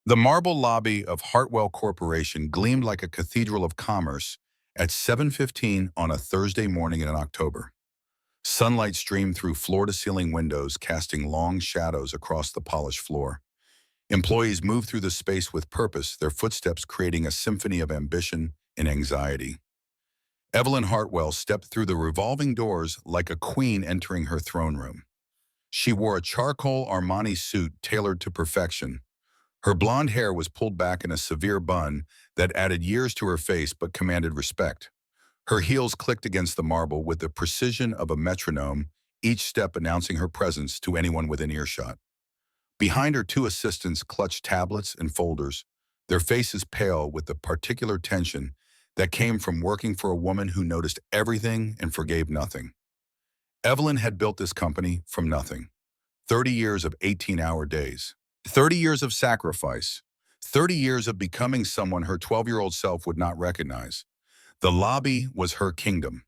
The marble lobby of Hartwell Corporation gleamed like a cathedral of commerce at 7:15 on a Thursday morning in October. Sunlight streamed through floor-to-ceiling windows, casting long shadows across the polished floor. Employees moved through the space with purpose, their footsteps creating a symphony of ambition and anxiety. Evelyn Hartwell stepped through the revolving doors like a queen entering her throne room. She wore a charcoal Armani suit tailored to perfection. Her blonde hair was pulled back in a severe bun that added years to her face but commanded respect. Her heels clicked against the marble with the precision of a metronome, each step announcing her presence to anyone within earshot. Behind her, two assistants clutched tablets and folders, their faces pale with the particular tension that came from working for a woman who noticed everything and forgave nothing. Evelyn had built this company from nothing. 30 years of 18-hour days. 30 years of sacrifice. 30 years of becoming someone her 12-year-old self would not recognize. The lobby was her kingdom.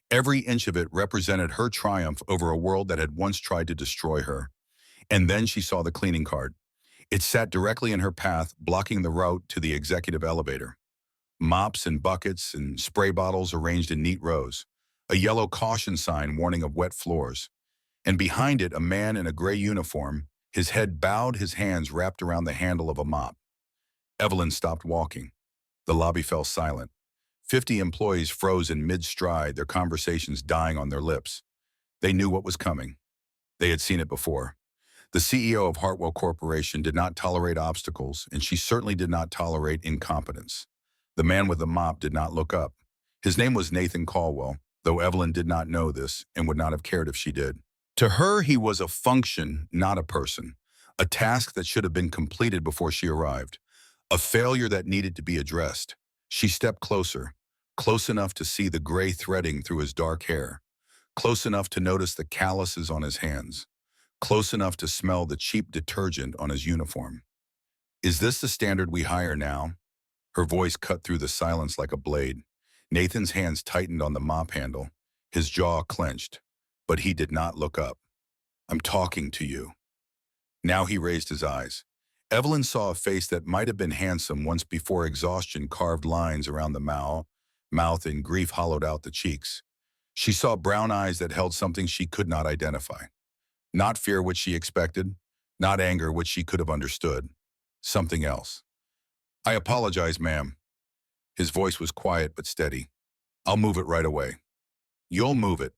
Every inch of it represented her triumph over a world that had once tried to destroy her. And then she saw the cleaning cart. It sat directly in her path, blocking the route to the executive elevator. Mops and buckets and spray bottles arranged in neat rows. A yellow caution sign warning of wet floors. And behind it, a man in a gray uniform, his head bowed, his hands wrapped around the handle of a mop. Evelyn stopped walking. The lobby fell silent. 50 employees froze in mid-stride, their conversations dying on their lips. They knew what was coming. They had seen it before. The CEO of Hartwell Corporation did not tolerate obstacles, and she certainly did not tolerate incompetence. The man with the mop did not look up. His name was Nathan Caldwell, though Evelyn did not know this and would not have cared if she did. To her, he was a function, not a person, a task that should have been completed before she arrived, a failure that needed to be addressed. She stepped closer, close enough to see the gray threading through his dark hair, close enough to notice the calluses on his hands, close enough to smell the cheap detergent on his uniform. "Is this the standard we hire now?" Her voice cut through the silence like a blade. Nathan's hands tightened on the mop handle, his jaw clenched, but he did not look up. "I'm talking to you." Now he raised his eyes. Evelyn saw a face that might have been handsome once before exhaustion carved lines around the mouth and grief hollowed out the cheeks. She saw brown eyes that held something she could not identify. Not fear, which she expected, not anger, which she could have understood. Something else. "I apologize, ma'am." His voice was quiet but steady. "I'll move it right away." "You'll move it."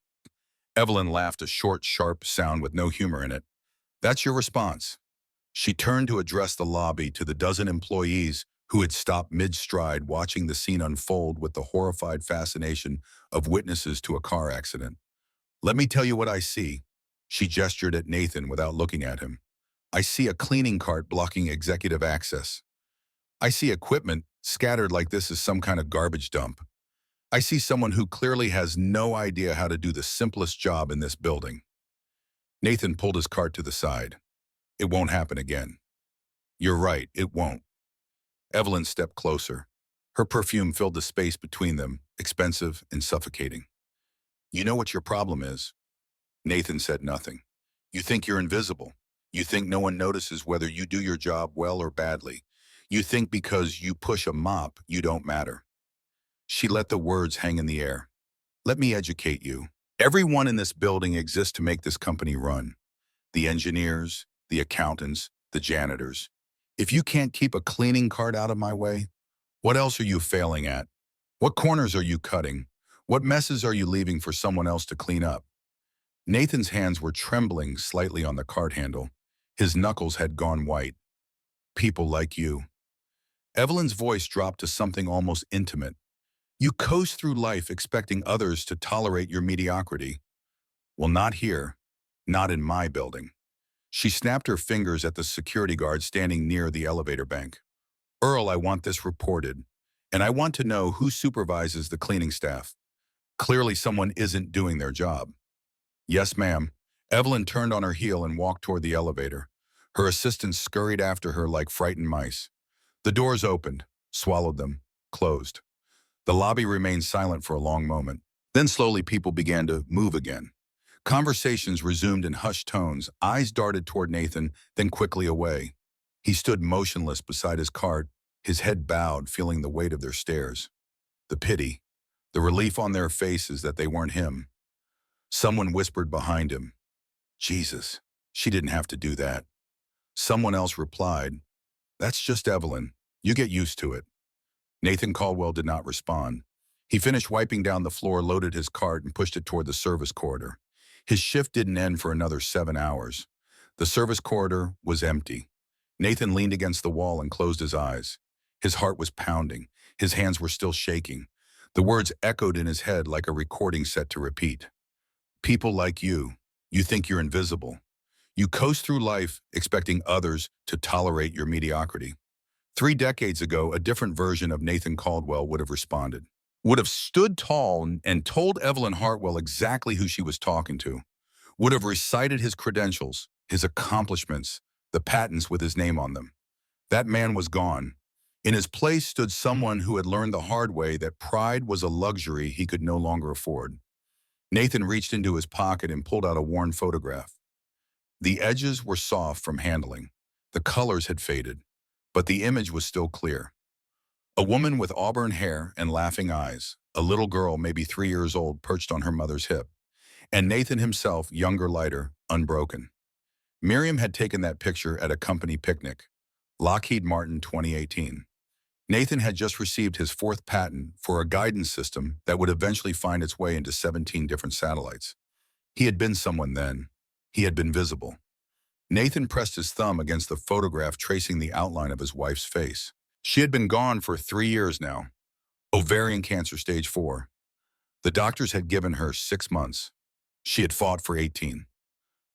Evelyn laughed, a short, sharp sound with no humor in it. "That's your response." She turned to address the lobby, to the dozen employees who had stopped mid-stride, watching the scene unfold with the horrified fascination of witnesses to a car accident. "Let me tell you what I see." She gestured at Nathan without looking at him. "I see a cleaning cart blocking executive access. I see equipment scattered like this is some kind of garbage dump. I see someone who clearly has no idea how to do the simplest job in this building." Nathan pulled his cart to the side. "It won't happen again." "You're right, it won't." Evelyn stepped closer. Her perfume filled the space between them, expensive and suffocating. "You know what your problem is?" Nathan said nothing. "You think you're invisible. You think no one notices whether you do your job well or badly. You think because you push a mop, you don't matter." She let the words hang in the air. "Let me educate you. Everyone in this building exists to make this company run. The engineers, the accountants, the janitors. If you can't keep a cleaning cart out of my way, what else are you failing at? What corners are you cutting? What messes are you leaving for someone else to clean up?" Nathan's hands were trembling slightly on the cart handle. His knuckles had gone white. "People like you." Evelyn's voice dropped to something almost intimate. "You coast through life expecting others to tolerate your mediocrity. Well, not here. Not in my building." She snapped her fingers at the security guard standing near the elevator bank. "Earl, I want this reported. And I want to know who supervises the cleaning staff. Clearly someone isn't doing their job." "Yes, ma'am." Evelyn turned on her heel and walked toward the elevator. Her assistants scurried after her like frightened mice. The doors opened, swallowed them, closed. The lobby remained silent for a long moment. Then slowly people began to move again. Conversations resumed in hushed tones. Eyes darted toward Nathan, then quickly away. He stood motionless beside his cart, his head bowed, feeling the weight of their stares. The pity, the relief on their faces that they weren't him. Someone whispered behind him, "Jesus, she didn't have to do that." Someone else replied, "That's just Evelyn. You get used to it." Nathan Caldwell did not respond. He finished wiping down the floor, loaded his cart, and pushed it toward the service corridor. His shift didn't end for another 7 hours. The service corridor was empty. Nathan leaned against the wall and closed his eyes. His heart was pounding. His hands were still shaking. The words echoed in his head like a recording set to repeat. People like you think you're invisible. You coast through life expecting others to tolerate your mediocrity. 3 decades ago, a different version of Nathan Caldwell would have responded, would have stood tall and told Evelyn Hartwell exactly who she was talking to, would have recited his credentials, his accomplishments, the patents with his name on them. That man was gone. In his place stood someone who had learned the hard way that pride was a luxury he could no longer afford. Nathan reached into his pocket and pulled out a worn photograph. The edges were soft from handling. The colors had faded, but the image was still clear. A woman with auburn hair and laughing eyes, a little girl maybe 3 years old perched on her mother's hip, and Nathan himself, younger, lighter, unbroken. Miriam had taken that picture at a company picnic. Lockheed Martin 2018. Nathan had just received his 4th patent for a guidance system that would eventually find its way into 17 different satellites. He had been someone then. He had been visible. Nathan pressed his thumb against the photograph tracing the outline of his wife's face. She had been gone for 3 years now. Ovarian cancer stage 4. The doctors had given her 6 months. She had fought for 18.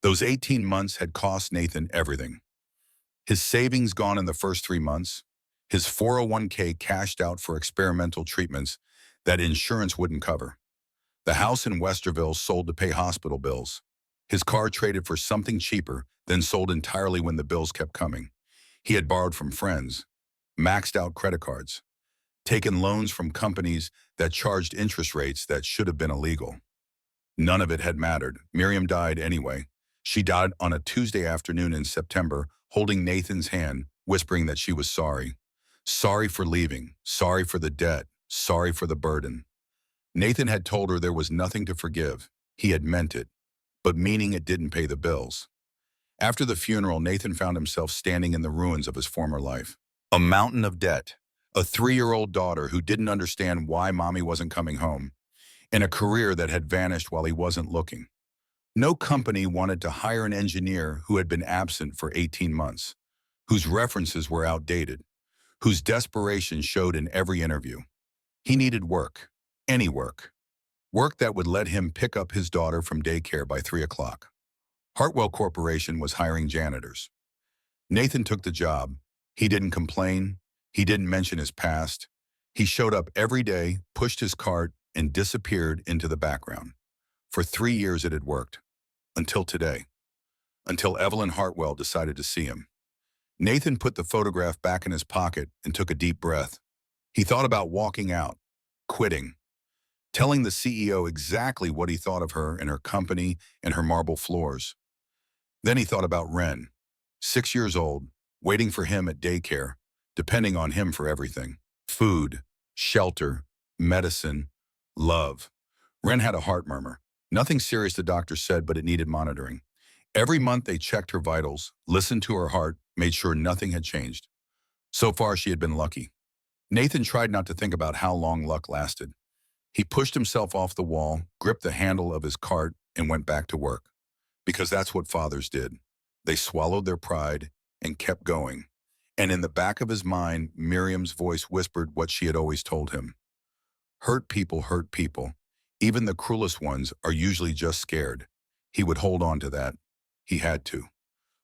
Those 18 months had cost Nathan everything. His savings gone in the first 3 months, his 401k cashed out for experimental treatments that insurance wouldn't cover. The house in Westerville sold to pay hospital bills. His car traded for something cheaper, then sold entirely when the bills kept coming. He had borrowed from friends, maxed out credit cards, taken loans from companies that charged interest rates that should have been illegal. None of it had mattered. Miriam died anyway. She died on a Tuesday afternoon in September, holding Nathan's hand, whispering that she was sorry. Sorry for leaving, sorry for the debt, sorry for the burden. Nathan had told her there was nothing to forgive. He had meant it, but meaning it didn't pay the bills. After the funeral, Nathan found himself standing in the ruins of his former life. A mountain of debt, a 3-year-old daughter who didn't understand why mommy wasn't coming home, and a career that had vanished while he wasn't looking. No company wanted to hire an engineer who had been absent for 18 months, whose references were outdated, whose desperation showed in every interview. He needed work, any work. Work that would let him pick up his daughter from daycare by 3 o'clock. Hartwell Corporation was hiring janitors. Nathan took the job. He didn't complain. He didn't mention his past. He showed up every day, pushed his cart, and disappeared into the background. For 3 years it had worked. Until today. Until Evelyn Hartwell decided to see him. Nathan put the photograph back in his pocket and took a deep breath. He thought about walking out, quitting, telling the CEO exactly what he thought of her and her company and her marble floors. Then he thought about Ren, 6 years old, waiting for him at daycare, depending on him for everything. Food, shelter, medicine, love. Ren had a heart murmur. Nothing serious, the doctor said, but it needed monitoring. Every month they checked her vitals, listened to her heart, made sure nothing had changed. So far she had been lucky. Nathan tried not to think about how long luck lasted. He pushed himself off the wall, gripped the handle of his cart, and went back to work. Because that's what fathers did. They swallowed their pride and kept going. And in the back of his mind, Miriam's voice whispered what she had always told him. Hurt people hurt people. Even the cruelest ones are usually just scared. He would hold on to that. He had to.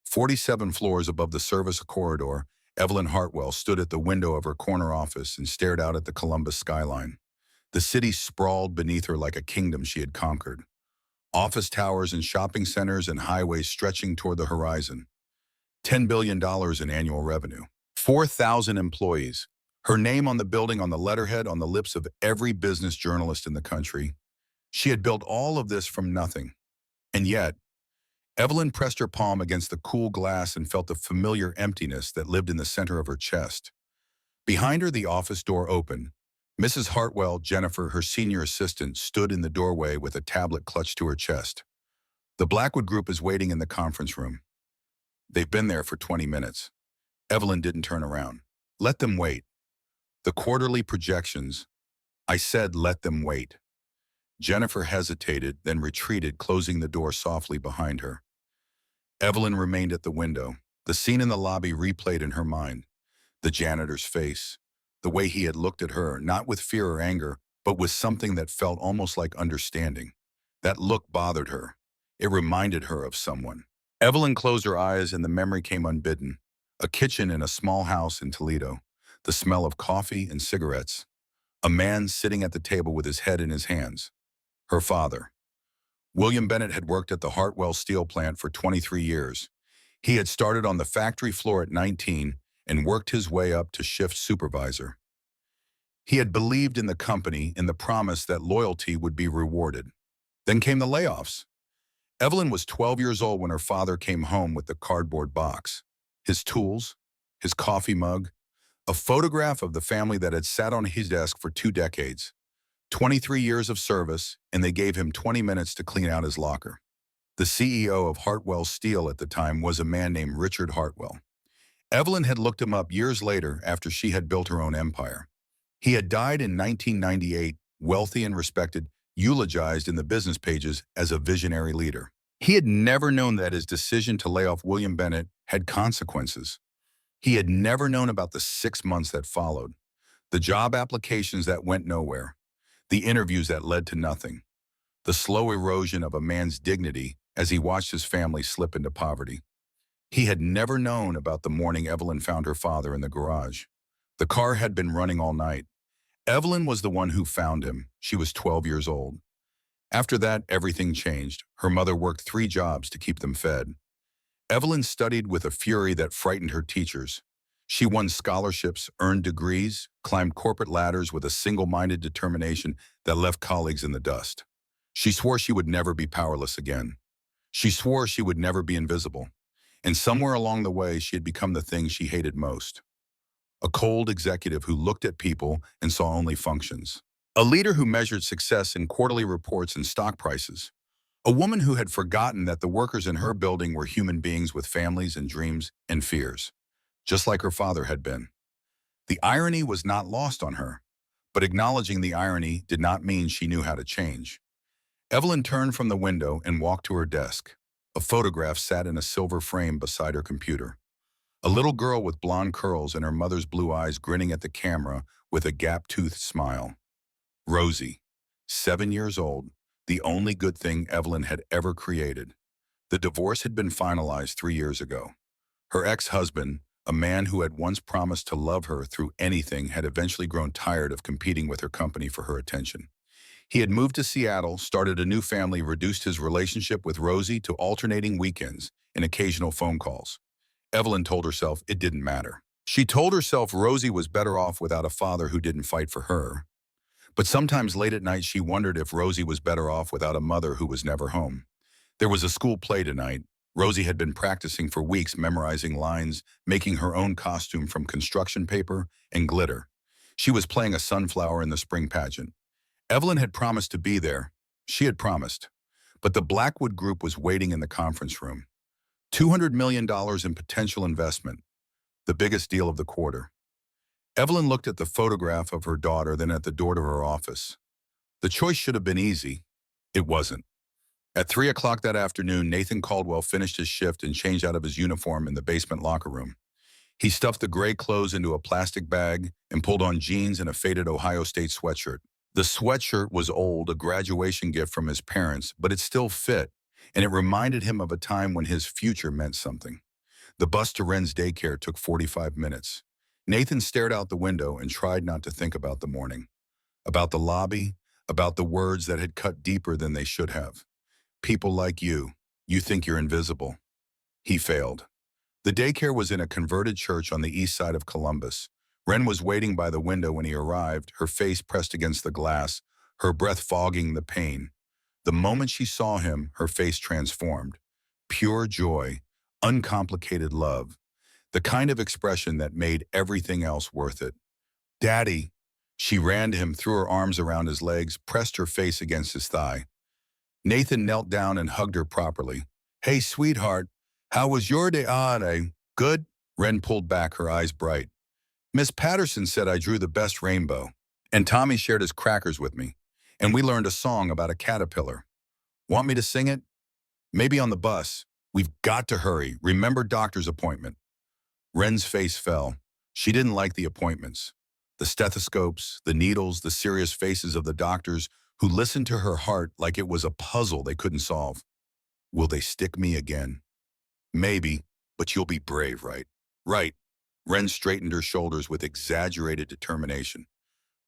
47 floors above the service corridor, Evelyn Hartwell stood at the window of her corner office and stared out at the Columbus skyline. The city sprawled beneath her like a kingdom she had conquered. Office towers and shopping centers and highways stretching toward the horizon. $10 billion in annual revenue. 4,000 employees. Her name on the building, on the letterhead, on the lips of every business journalist in the country. She had built all of this from nothing. And yet, Evelyn pressed her palm against the cool glass and felt the familiar emptiness that lived in the center of her chest. Behind her, the office door opened. Mrs. Hartwell, Jennifer, her senior assistant, stood in the doorway with a tablet clutched to her chest. The Blackwood Group is waiting in the conference room. They've been there for 20 minutes. Evelyn didn't turn around. Let them wait. The quarterly projections. I said let them wait. Jennifer hesitated, then retreated, closing the door softly behind her. Evelyn remained at the window. The scene in the lobby replayed in her mind. The janitor's face. The way he had looked at her, not with fear or anger, but with something that felt almost like understanding. That look bothered her. It reminded her of someone. Evelyn closed her eyes and the memory came unbidden. A kitchen in a small house in Toledo. The smell of coffee and cigarettes. A man sitting at the table with his head in his hands. Her father. William Bennett had worked at the Hartwell steel plant for 23 years. He had started on the factory floor at 19 and worked his way up to shift supervisor. He had believed in the company, in the promise that loyalty would be rewarded. Then came the layoffs. Evelyn was 12 years old when her father came home with the cardboard box, his tools, his coffee mug, a photograph of the family that had sat on his desk for 2 decades, 23 years of service, and they gave him 20 minutes to clean out his locker. The CEO of Hartwell Steel at the time was a man named Richard Hartwell. Evelyn had looked him up years later after she had built her own empire. He had died in 1998, wealthy and respected, eulogized in the business pages as a visionary leader. He had never known that his decision to lay off William Bennett had consequences. He had never known about the 6 months that followed, the job applications that went nowhere, the interviews that led to nothing, the slow erosion of a man's dignity as he watched his family slip into poverty. He had never known about the morning Evelyn found her father in the garage. The car had been running all night. Evelyn was the one who found him. She was 12 years old. After that, everything changed. Her mother worked 3 jobs to keep them fed. Evelyn studied with a fury that frightened her teachers. She won scholarships, earned degrees, climbed corporate ladders with a single-minded determination that left colleagues in the dust. She swore she would never be powerless again. She swore she would never be invisible. And somewhere along the way, she had become the thing she hated most. A cold executive who looked at people and saw only functions. A leader who measured success in quarterly reports and stock prices. A woman who had forgotten that the workers in her building were human beings with families and dreams and fears, just like her father had been. The irony was not lost on her, but acknowledging the irony did not mean she knew how to change. Evelyn turned from the window and walked to her desk. A photograph sat in a silver frame beside her computer. A little girl with blonde curls and her mother's blue eyes grinning at the camera with a gap-toothed smile. Rosie, 7 years old, the only good thing Evelyn had ever created. The divorce had been finalized 3 years ago. Her ex-husband, a man who had once promised to love her through anything, had eventually grown tired of competing with her company for her attention. He had moved to Seattle, started a new family, reduced his relationship with Rosie to alternating weekends and occasional phone calls. Evelyn told herself it didn't matter. She told herself Rosie was better off without a father who didn't fight for her. But sometimes late at night she wondered if Rosie was better off without a mother who was never home. There was a school play tonight. Rosie had been practicing for weeks, memorizing lines, making her own costume from construction paper and glitter. She was playing a sunflower in the spring pageant. Evelyn had promised to be there. She had promised. But the Blackwood Group was waiting in the conference room. $200 million in potential investment, the biggest deal of the quarter. Evelyn looked at the photograph of her daughter, then at the door to her office. The choice should have been easy. It wasn't. At 3 o'clock that afternoon, Nathan Caldwell finished his shift and changed out of his uniform in the basement locker room. He stuffed the gray clothes into a plastic bag and pulled on jeans and a faded Ohio State sweatshirt. The sweatshirt was old, a graduation gift from his parents, but it still fit, and it reminded him of a time when his future meant something. The bus to Ren's daycare took 45 minutes. Nathan stared out the window and tried not to think about the morning, about the lobby, about the words that had cut deeper than they should have. People like you think you're invisible. He failed. The daycare was in a converted church on the east side of Columbus. Ren was waiting by the window when he arrived, her face pressed against the glass, her breath fogging the pain. The moment she saw him, her face transformed. pure joy, uncomplicated love, the kind of expression that made everything else worth it. Daddy! She ran to him, threw her arms around his legs, pressed her face against his thigh. Nathan knelt down and hugged her properly. Hey, sweetheart, how was your day? Good? Wren pulled back, her eyes bright. Miss Patterson said I drew the best rainbow. And Tommy shared his crackers with me. And we learned a song about a caterpillar. Want me to sing it? Maybe on the bus. We've got to hurry. Remember doctor's appointment. Wren's face fell. She didn't like the appointments. The stethoscopes, the needles, the serious faces of the doctors who listened to her heart like it was a puzzle they couldn't solve. Will they stick me again? Maybe, but you'll be brave, right? Right. Wren straightened her shoulders with exaggerated determination.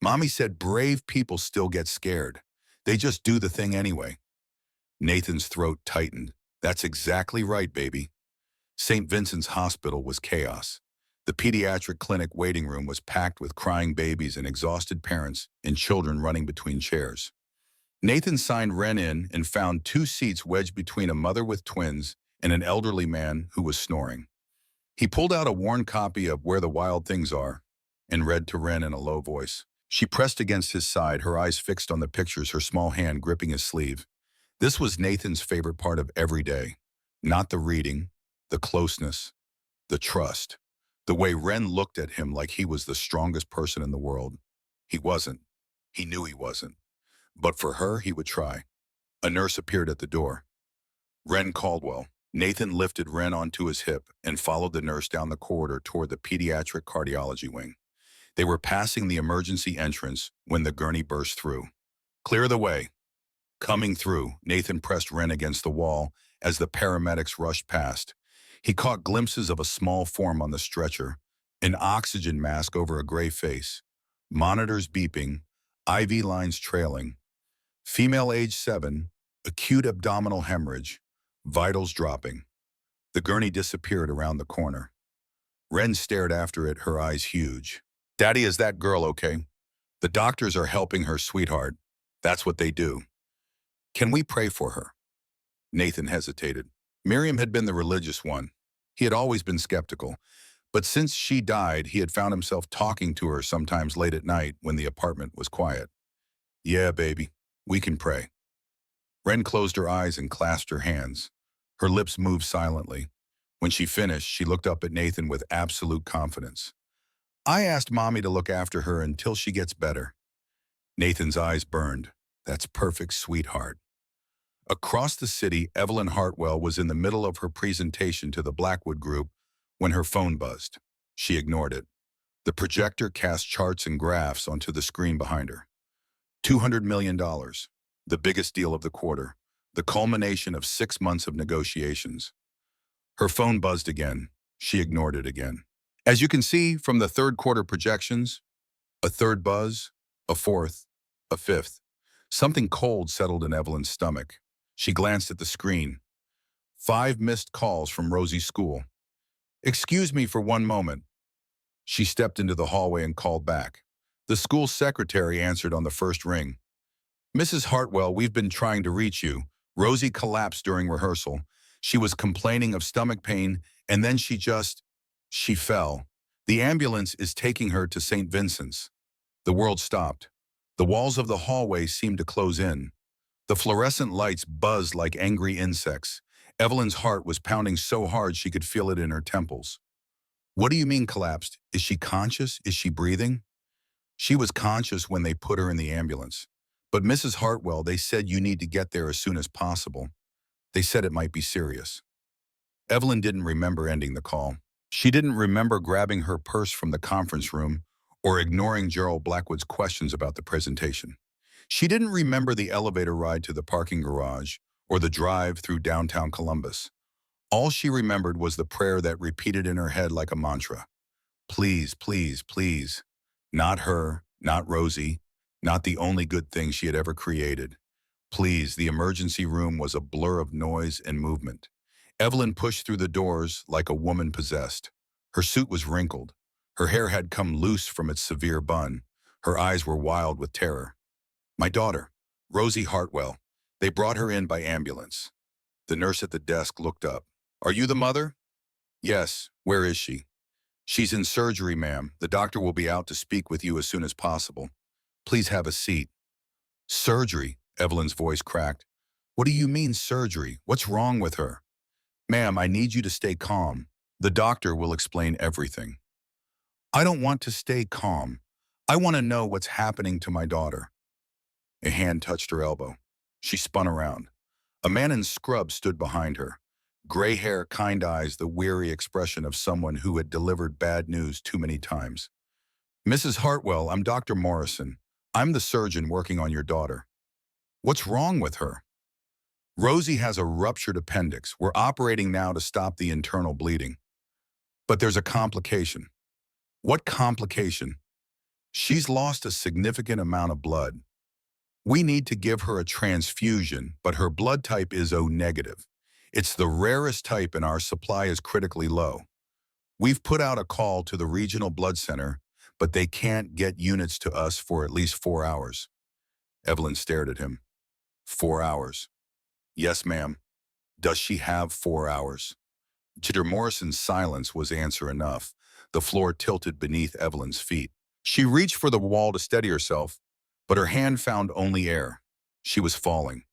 Mommy said brave people still get scared. They just do the thing anyway. Nathan's throat tightened. That's exactly right, baby. St. Vincent's Hospital was chaos. The pediatric clinic waiting room was packed with crying babies and exhausted parents and children running between chairs. Nathan signed Wren in and found 2 seats wedged between a mother with twins and an elderly man who was snoring. He pulled out a worn copy of Where the Wild Things Are and read to Wren in a low voice. She pressed against his side, her eyes fixed on the pictures, her small hand gripping his sleeve. This was Nathan's favorite part of every day. Not the reading, the closeness, the trust. The way Wren looked at him like he was the strongest person in the world. He wasn't. He knew he wasn't. But for her, he would try. A nurse appeared at the door. Wren Caldwell. Nathan lifted Wren onto his hip and followed the nurse down the corridor toward the pediatric cardiology wing. They were passing the emergency entrance when the gurney burst through. Clear the way. Coming through, Nathan pressed Wren against the wall as the paramedics rushed past. He caught glimpses of a small form on the stretcher, an oxygen mask over a gray face, monitors beeping, IV lines trailing. Female age 7, acute abdominal hemorrhage, vitals dropping. The gurney disappeared around the corner. Wren stared after it, her eyes huge. Daddy, is that girl okay? The doctors are helping her, sweetheart. That's what they do. Can we pray for her? Nathan hesitated. Miriam had been the religious one. He had always been skeptical. But since she died, he had found himself talking to her sometimes late at night when the apartment was quiet. Yeah, baby, we can pray. Wren closed her eyes and clasped her hands. Her lips moved silently. When she finished, she looked up at Nathan with absolute confidence. I asked Mommy to look after her until she gets better. Nathan's eyes burned. That's perfect, sweetheart. Across the city, Evelyn Hartwell was in the middle of her presentation to the Blackwood Group when her phone buzzed. She ignored it. The projector cast charts and graphs onto the screen behind her. $200 million, the biggest deal of the quarter, the culmination of 6 months of negotiations. Her phone buzzed again. She ignored it again. As you can see from the third quarter projections, a third buzz, a fourth, a fifth. Something cold settled in Evelyn's stomach. She glanced at the screen. 5 missed calls from Rosie's school. Excuse me for one moment. She stepped into the hallway and called back. The school secretary answered on the first ring. Mrs. Hartwell, we've been trying to reach you. Rosie collapsed during rehearsal. She was complaining of stomach pain, and then she fell. The ambulance is taking her to St. Vincent's. The world stopped. The walls of the hallway seemed to close in. The fluorescent lights buzzed like angry insects. Evelyn's heart was pounding so hard she could feel it in her temples. What do you mean collapsed? Is she conscious? Is she breathing? She was conscious when they put her in the ambulance. But Mrs. Hartwell, they said you need to get there as soon as possible. They said it might be serious. Evelyn didn't remember ending the call. She didn't remember grabbing her purse from the conference room or ignoring Gerald Blackwood's questions about the presentation. She didn't remember the elevator ride to the parking garage or the drive through downtown Columbus. All she remembered was the prayer that repeated in her head like a mantra. Please, please, please. Not her, not Rosie, not the only good thing she had ever created. Please, the emergency room was a blur of noise and movement. Evelyn pushed through the doors like a woman possessed. Her suit was wrinkled. Her hair had come loose from its severe bun. Her eyes were wild with terror. My daughter, Rosie Hartwell. They brought her in by ambulance. The nurse at the desk looked up. Are you the mother? Yes. Where is she? She's in surgery, ma'am. The doctor will be out to speak with you as soon as possible. Please have a seat. Surgery, Evelyn's voice cracked. What do you mean surgery? What's wrong with her? Ma'am, I need you to stay calm. The doctor will explain everything. I don't want to stay calm. I want to know what's happening to my daughter. A hand touched her elbow. She spun around. A man in scrubs stood behind her. Gray hair, kind eyes, the weary expression of someone who had delivered bad news too many times. Mrs. Hartwell, I'm Dr. Morrison. I'm the surgeon working on your daughter. What's wrong with her? Rosie has a ruptured appendix. We're operating now to stop the internal bleeding. But there's a complication. What complication? She's lost a significant amount of blood. We need to give her a transfusion, but her blood type is O negative. It's the rarest type and our supply is critically low. We've put out a call to the regional blood center, but they can't get units to us for at least 4 hours. Evelyn stared at him. 4 hours. Yes, ma'am. Does she have 4 hours? Dr. Morrison's silence was answer enough. The floor tilted beneath Evelyn's feet. She reached for the wall to steady herself, but her hand found only air. She was falling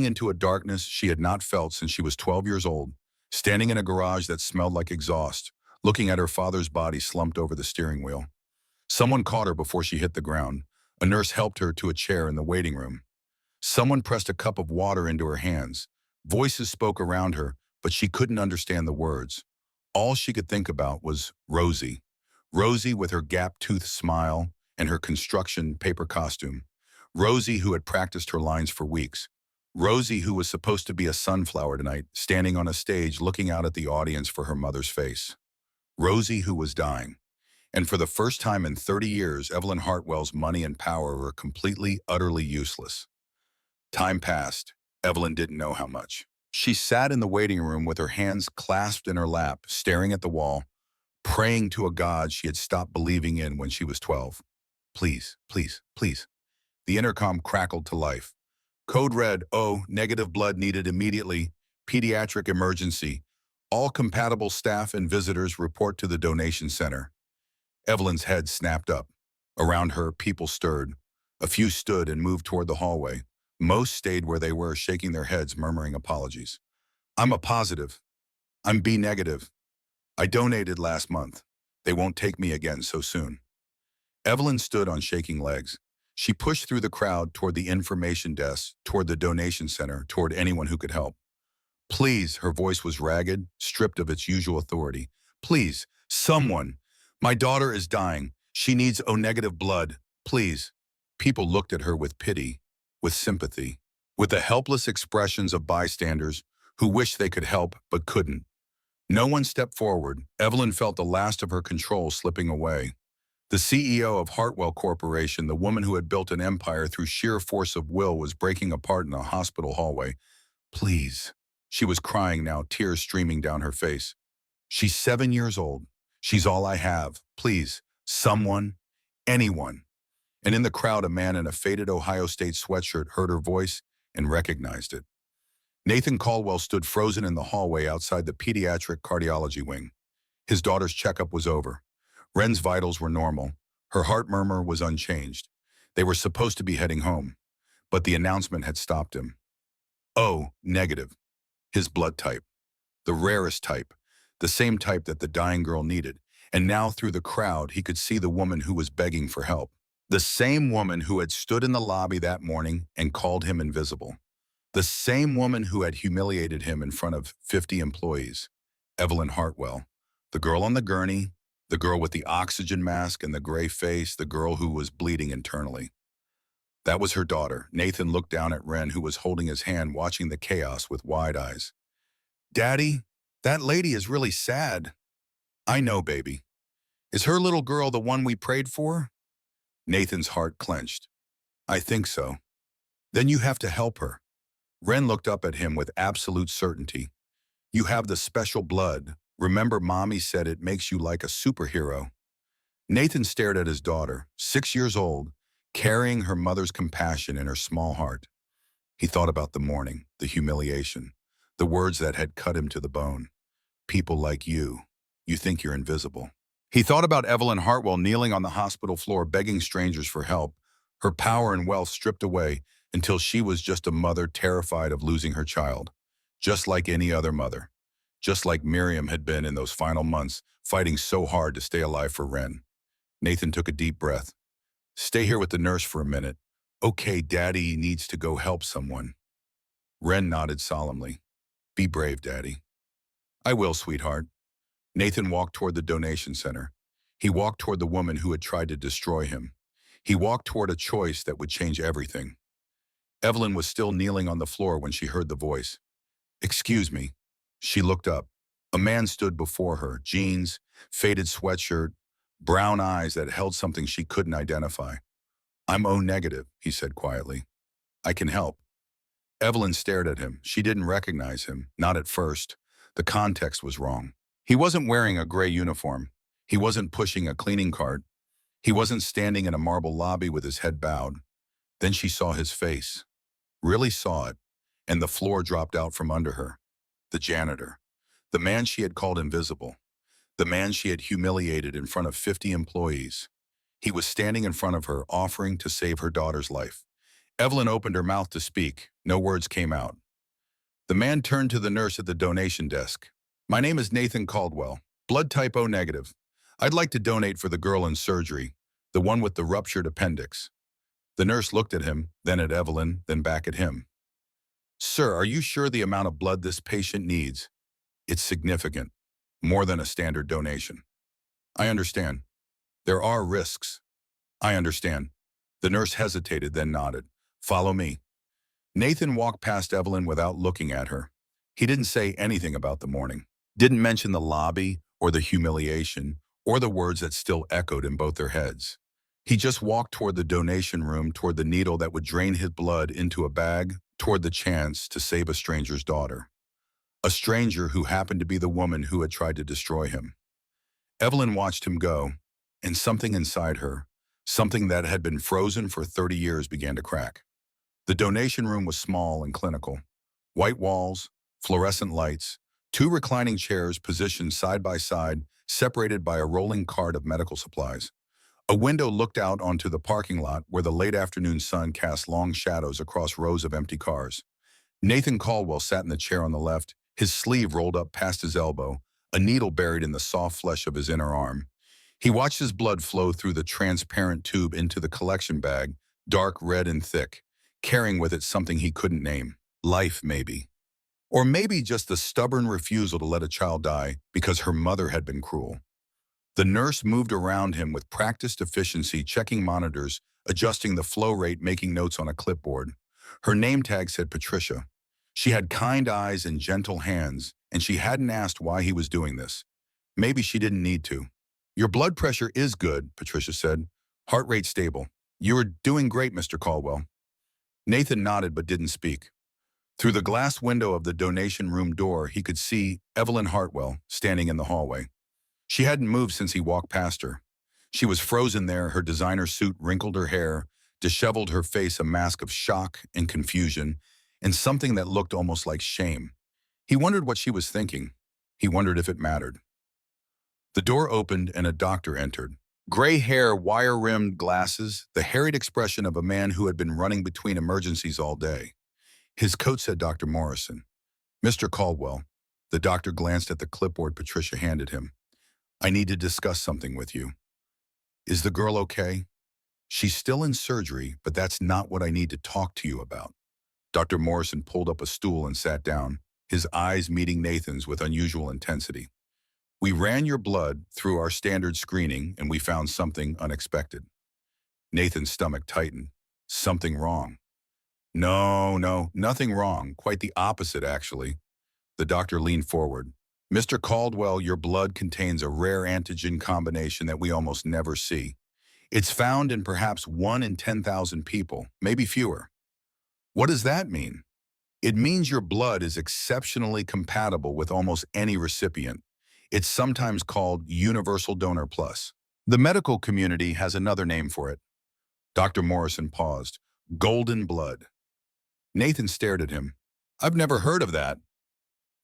into a darkness she had not felt since she was 12 years old, standing in a garage that smelled like exhaust, looking at her father's body slumped over the steering wheel. Someone caught her before she hit the ground. A nurse helped her to a chair in the waiting room. Someone pressed a cup of water into her hands. Voices spoke around her, but she couldn't understand the words. All she could think about was Rosie. Rosie with her gap-toothed smile and her construction paper costume. Rosie who had practiced her lines for weeks. Rosie who was supposed to be a sunflower tonight, standing on a stage looking out at the audience for her mother's face. Rosie who was dying. And for the first time in 30 years, Evelyn Hartwell's money and power were completely, utterly useless. Time passed. Evelyn didn't know how much. She sat in the waiting room with her hands clasped in her lap, staring at the wall, praying to a God she had stopped believing in when she was 12. Please, please, please. The intercom crackled to life. Code red, O, negative blood needed immediately, pediatric emergency. All compatible staff and visitors report to the donation center. Evelyn's head snapped up. Around her, people stirred. A few stood and moved toward the hallway. Most stayed where they were, shaking their heads, murmuring apologies. I'm a positive. I'm B negative. I donated last month. They won't take me again so soon. Evelyn stood on shaking legs. She pushed through the crowd toward the information desk, toward the donation center, toward anyone who could help. Please, her voice was ragged, stripped of its usual authority. Please, someone. My daughter is dying. She needs O negative blood. Please. People looked at her with pity, with sympathy, with the helpless expressions of bystanders who wished they could help but couldn't. No one stepped forward. Evelyn felt the last of her control slipping away. The CEO of Hartwell Corporation, the woman who had built an empire through sheer force of will, was breaking apart in the hospital hallway. Please. She was crying now, tears streaming down her face. She's 7 years old. She's all I have. Please, someone, anyone. And in the crowd, a man in a faded Ohio State sweatshirt heard her voice and recognized it. Nathan Caldwell stood frozen in the hallway outside the pediatric cardiology wing. His daughter's checkup was over. Wren's vitals were normal. Her heart murmur was unchanged. They were supposed to be heading home, but the announcement had stopped him. O negative. His blood type. The rarest type. The same type that the dying girl needed. And now through the crowd, he could see the woman who was begging for help. The same woman who had stood in the lobby that morning and called him invisible. The same woman who had humiliated him in front of 50 employees. Evelyn Hartwell. The girl on the gurney, the girl with the oxygen mask and the gray face, the girl who was bleeding internally. That was her daughter. Nathan looked down at Wren, who was holding his hand, watching the chaos with wide eyes. Daddy, that lady is really sad. I know, baby. Is her little girl the one we prayed for? Nathan's heart clenched. I think so. Then you have to help her. Wren looked up at him with absolute certainty. You have the special blood. Remember, Mommy said it makes you like a superhero. Nathan stared at his daughter, 6 years old, carrying her mother's compassion in her small heart. He thought about the morning, the humiliation, the words that had cut him to the bone. People like you think you're invisible. He thought about Evelyn Hartwell kneeling on the hospital floor begging strangers for help, her power and wealth stripped away until she was just a mother terrified of losing her child. Just like any other mother. Just like Miriam had been in those final months, fighting so hard to stay alive for Ren. Nathan took a deep breath. Stay here with the nurse for a minute. Okay, Daddy needs to go help someone. Ren nodded solemnly. Be brave, Daddy. I will, sweetheart. Nathan walked toward the donation center. He walked toward the woman who had tried to destroy him. He walked toward a choice that would change everything. Evelyn was still kneeling on the floor when she heard the voice. Excuse me. She looked up. A man stood before her, jeans, faded sweatshirt, brown eyes that held something she couldn't identify. I'm O negative, he said quietly. I can help. Evelyn stared at him. She didn't recognize him, not at first. The context was wrong. He wasn't wearing a gray uniform. He wasn't pushing a cleaning cart. He wasn't standing in a marble lobby with his head bowed. Then she saw his face. Really saw it, and the floor dropped out from under her. The janitor. The man she had called invisible. The man she had humiliated in front of 50 employees. He was standing in front of her, offering to save her daughter's life. Evelyn opened her mouth to speak. No words came out. The man turned to the nurse at the donation desk. My name is Nathan Caldwell, blood type O negative. I'd like to donate for the girl in surgery, the one with the ruptured appendix. The nurse looked at him, then at Evelyn, then back at him. Sir, are you sure the amount of blood this patient needs? It's significant, more than a standard donation. I understand. There are risks. I understand. The nurse hesitated, then nodded. Follow me. Nathan walked past Evelyn without looking at her. He didn't say anything about the morning. Didn't mention the lobby, or the humiliation, or the words that still echoed in both their heads. He just walked toward the donation room, toward the needle that would drain his blood into a bag, toward the chance to save a stranger's daughter. A stranger who happened to be the woman who had tried to destroy him. Evelyn watched him go, and something inside her, something that had been frozen for 30 years, began to crack. The donation room was small and clinical. White walls, fluorescent lights, two reclining chairs positioned side by side, separated by a rolling cart of medical supplies. A window looked out onto the parking lot where the late afternoon sun cast long shadows across rows of empty cars. Nathan Caldwell sat in the chair on the left, his sleeve rolled up past his elbow, a needle buried in the soft flesh of his inner arm. He watched his blood flow through the transparent tube into the collection bag, dark red and thick, carrying with it something he couldn't name. Life, maybe. Or maybe just the stubborn refusal to let a child die because her mother had been cruel. The nurse moved around him with practiced efficiency, checking monitors, adjusting the flow rate, making notes on a clipboard. Her name tag said Patricia. She had kind eyes and gentle hands, and she hadn't asked why he was doing this. Maybe she didn't need to. Your blood pressure is good, Patricia said. Heart rate stable. You are doing great, Mr. Caldwell. Nathan nodded but didn't speak. Through the glass window of the donation room door, he could see Evelyn Hartwell standing in the hallway. She hadn't moved since he walked past her. She was frozen there, her designer suit wrinkled her hair, disheveled her face a mask of shock and confusion, and something that looked almost like shame. He wondered what she was thinking. He wondered if it mattered. The door opened and a doctor entered. Gray hair, wire-rimmed glasses, the harried expression of a man who had been running between emergencies all day. His coat said Dr. Morrison. Mr. Caldwell. The doctor glanced at the clipboard Patricia handed him. I need to discuss something with you. Is the girl okay? She's still in surgery, but that's not what I need to talk to you about. Dr. Morrison pulled up a stool and sat down, his eyes meeting Nathan's with unusual intensity. We ran your blood through our standard screening and we found something unexpected. Nathan's stomach tightened. Something wrong. No, nothing wrong. Quite the opposite, actually. The doctor leaned forward. Mr. Caldwell, your blood contains a rare antigen combination that we almost never see. It's found in perhaps 1 in 10,000 people, maybe fewer. What does that mean? It means your blood is exceptionally compatible with almost any recipient. It's sometimes called Universal Donor Plus. The medical community has another name for it. Dr. Morrison paused. Golden blood. Nathan stared at him. I've never heard of that.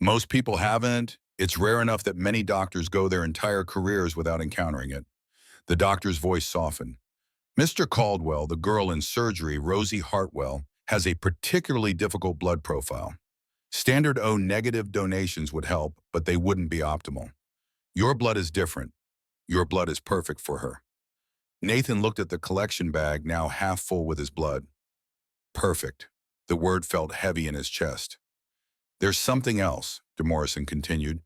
Most people haven't. It's rare enough that many doctors go their entire careers without encountering it. The doctor's voice softened. Mr. Caldwell, the girl in surgery, Rosie Hartwell, has a particularly difficult blood profile. Standard O negative donations would help, but they wouldn't be optimal. Your blood is different. Your blood is perfect for her. Nathan looked at the collection bag, now half full with his blood. Perfect. The word felt heavy in his chest. There's something else, DeMorrison continued.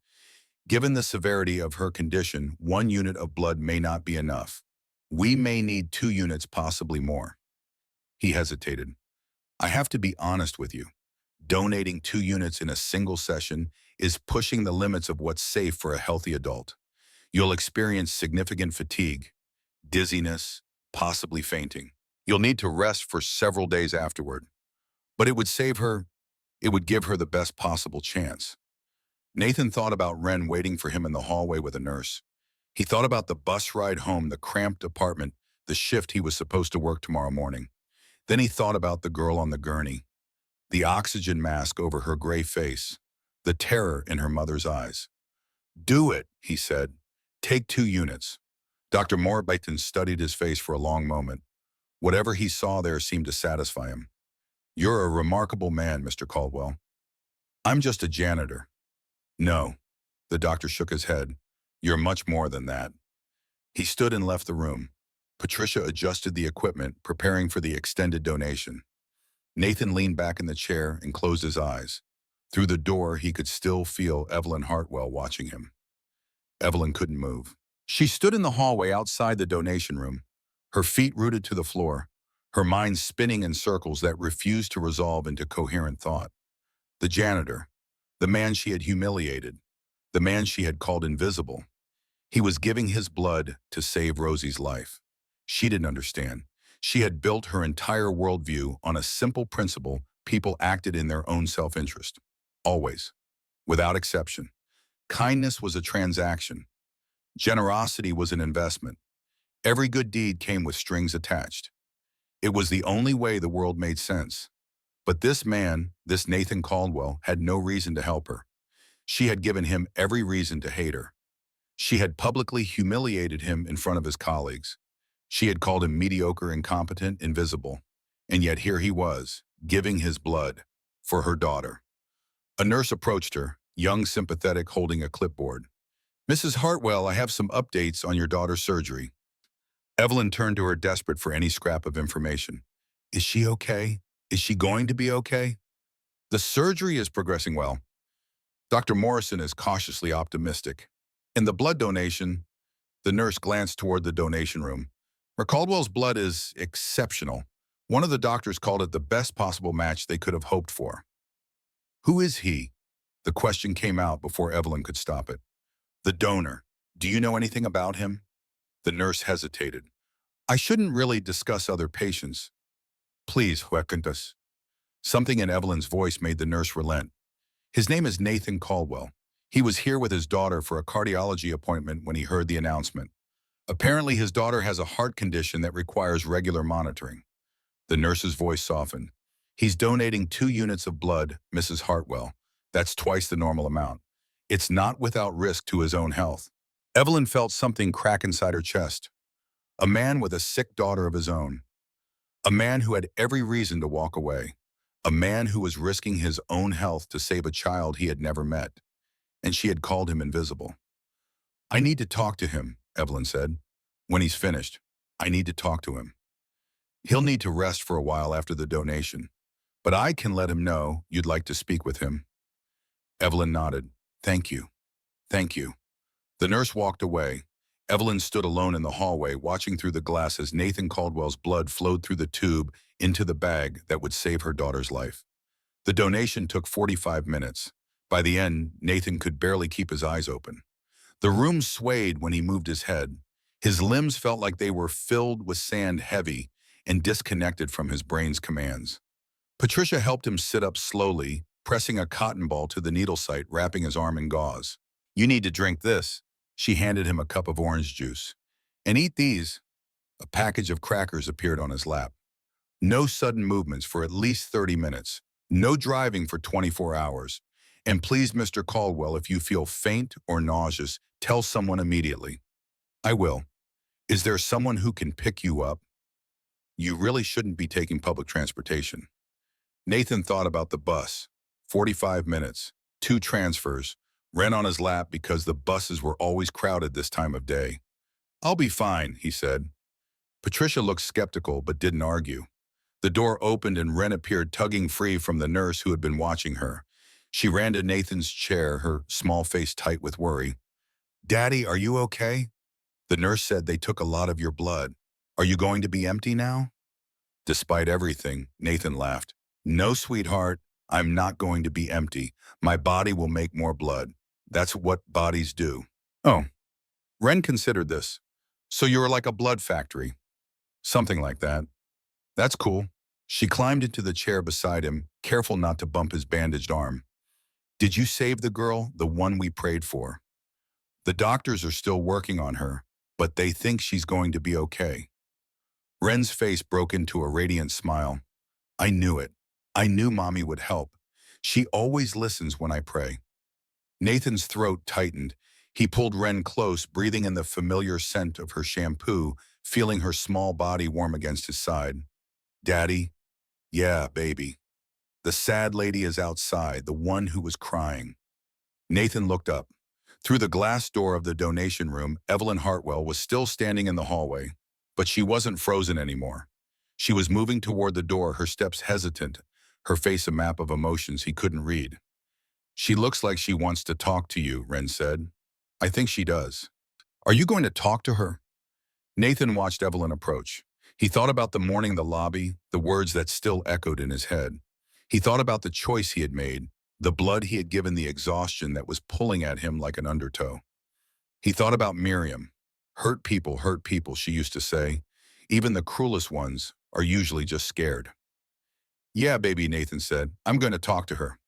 Given the severity of her condition, 1 unit of blood may not be enough. We may need 2 units, possibly more. He hesitated. I have to be honest with you. Donating 2 units in a single session is pushing the limits of what's safe for a healthy adult. You'll experience significant fatigue, dizziness, possibly fainting. You'll need to rest for several days afterward. But it would give her the best possible chance. Nathan thought about Wren waiting for him in the hallway with a nurse. He thought about the bus ride home, the cramped apartment, the shift he was supposed to work tomorrow morning. Then he thought about the girl on the gurney, the oxygen mask over her gray face, the terror in her mother's eyes. Do it, he said. Take 2 units. Dr. Morbayton studied his face for a long moment. Whatever he saw there seemed to satisfy him. You're a remarkable man, Mr. Caldwell. I'm just a janitor. No, the doctor shook his head. You're much more than that. He stood and left the room. Patricia adjusted the equipment, preparing for the extended donation. Nathan leaned back in the chair and closed his eyes. Through the door, he could still feel Evelyn Hartwell watching him. Evelyn couldn't move. She stood in the hallway outside the donation room, her feet rooted to the floor, her mind spinning in circles that refused to resolve into coherent thought. The janitor, the man she had humiliated, the man she had called invisible. He was giving his blood to save Rosie's life. She didn't understand. She had built her entire worldview on a simple principle: people acted in their own self-interest. Always. Without exception. Kindness was a transaction. Generosity was an investment. Every good deed came with strings attached. It was the only way the world made sense. But this man, this Nathan Caldwell, had no reason to help her. She had given him every reason to hate her. She had publicly humiliated him in front of his colleagues. She had called him mediocre, incompetent, invisible. And yet here he was, giving his blood for her daughter. A nurse approached her, young, sympathetic, holding a clipboard. Mrs. Hartwell, I have some updates on your daughter's surgery. Evelyn turned to her, desperate for any scrap of information. Is she okay? Is she going to be okay? The surgery is progressing well. Dr. Morrison is cautiously optimistic. In the blood donation, the nurse glanced toward the donation room. Caldwell's blood is exceptional. One of the doctors called it the best possible match they could have hoped for. Who is he? The question came out before Evelyn could stop it. The donor. Do you know anything about him? The nurse hesitated. I shouldn't really discuss other patients. Please, Huecantus. Something in Evelyn's voice made the nurse relent. His name is Nathan Caldwell. He was here with his daughter for a cardiology appointment when he heard the announcement. Apparently, his daughter has a heart condition that requires regular monitoring. The nurse's voice softened. He's donating 2 units of blood, Mrs. Hartwell. That's twice the normal amount. It's not without risk to his own health. Evelyn felt something crack inside her chest. A man with a sick daughter of his own. A man who had every reason to walk away. A man who was risking his own health to save a child he had never met. And she had called him invisible. I need to talk to him, Evelyn said. When he's finished, I need to talk to him. He'll need to rest for a while after the donation, but I can let him know you'd like to speak with him. Evelyn nodded. Thank you. Thank you. The nurse walked away. Evelyn stood alone in the hallway, watching through the glass as Nathan Caldwell's blood flowed through the tube into the bag that would save her daughter's life. The donation took 45 minutes. By the end, Nathan could barely keep his eyes open. The room swayed when he moved his head. His limbs felt like they were filled with sand, heavy and disconnected from his brain's commands. Patricia helped him sit up slowly, pressing a cotton ball to the needle site, wrapping his arm in gauze. You need to drink this. She handed him a cup of orange juice. And eat these. A package of crackers appeared on his lap. No sudden movements for at least 30 minutes. No driving for 24 hours. And please, Mr. Caldwell, if you feel faint or nauseous, tell someone immediately. I will. Is there someone who can pick you up? You really shouldn't be taking public transportation. Nathan thought about the bus. 45 minutes, 2 transfers, Ren on his lap because the buses were always crowded this time of day. I'll be fine, he said. Patricia looked skeptical but didn't argue. The door opened and Ren appeared, tugging free from the nurse who had been watching her. She ran to Nathan's chair, her small face tight with worry. Daddy, are you okay? The nurse said they took a lot of your blood. Are you going to be empty now? Despite everything, Nathan laughed. No, sweetheart, I'm not going to be empty. My body will make more blood. That's what bodies do. Oh, Ren considered this. So you're like a blood factory. Something like that. That's cool. She climbed into the chair beside him, careful not to bump his bandaged arm. Did you save the girl, the one we prayed for? The doctors are still working on her, but they think she's going to be okay. Ren's face broke into a radiant smile. I knew it. I knew Mommy would help. She always listens when I pray. Nathan's throat tightened. He pulled Ren close, breathing in the familiar scent of her shampoo, feeling her small body warm against his side. Daddy? Yeah, baby. The sad lady is outside, the one who was crying. Nathan looked up. Through the glass door of the donation room, Evelyn Hartwell was still standing in the hallway, but she wasn't frozen anymore. She was moving toward the door, her steps hesitant, her face a map of emotions he couldn't read. She looks like she wants to talk to you, Ren said. I think she does. Are you going to talk to her? Nathan watched Evelyn approach. He thought about the morning in the lobby, the words that still echoed in his head. He thought about the choice he had made, the blood he had given, the exhaustion that was pulling at him like an undertow. He thought about Miriam. Hurt people, she used to say. Even the cruelest ones are usually just scared. Yeah, baby, Nathan said. I'm going to talk to her.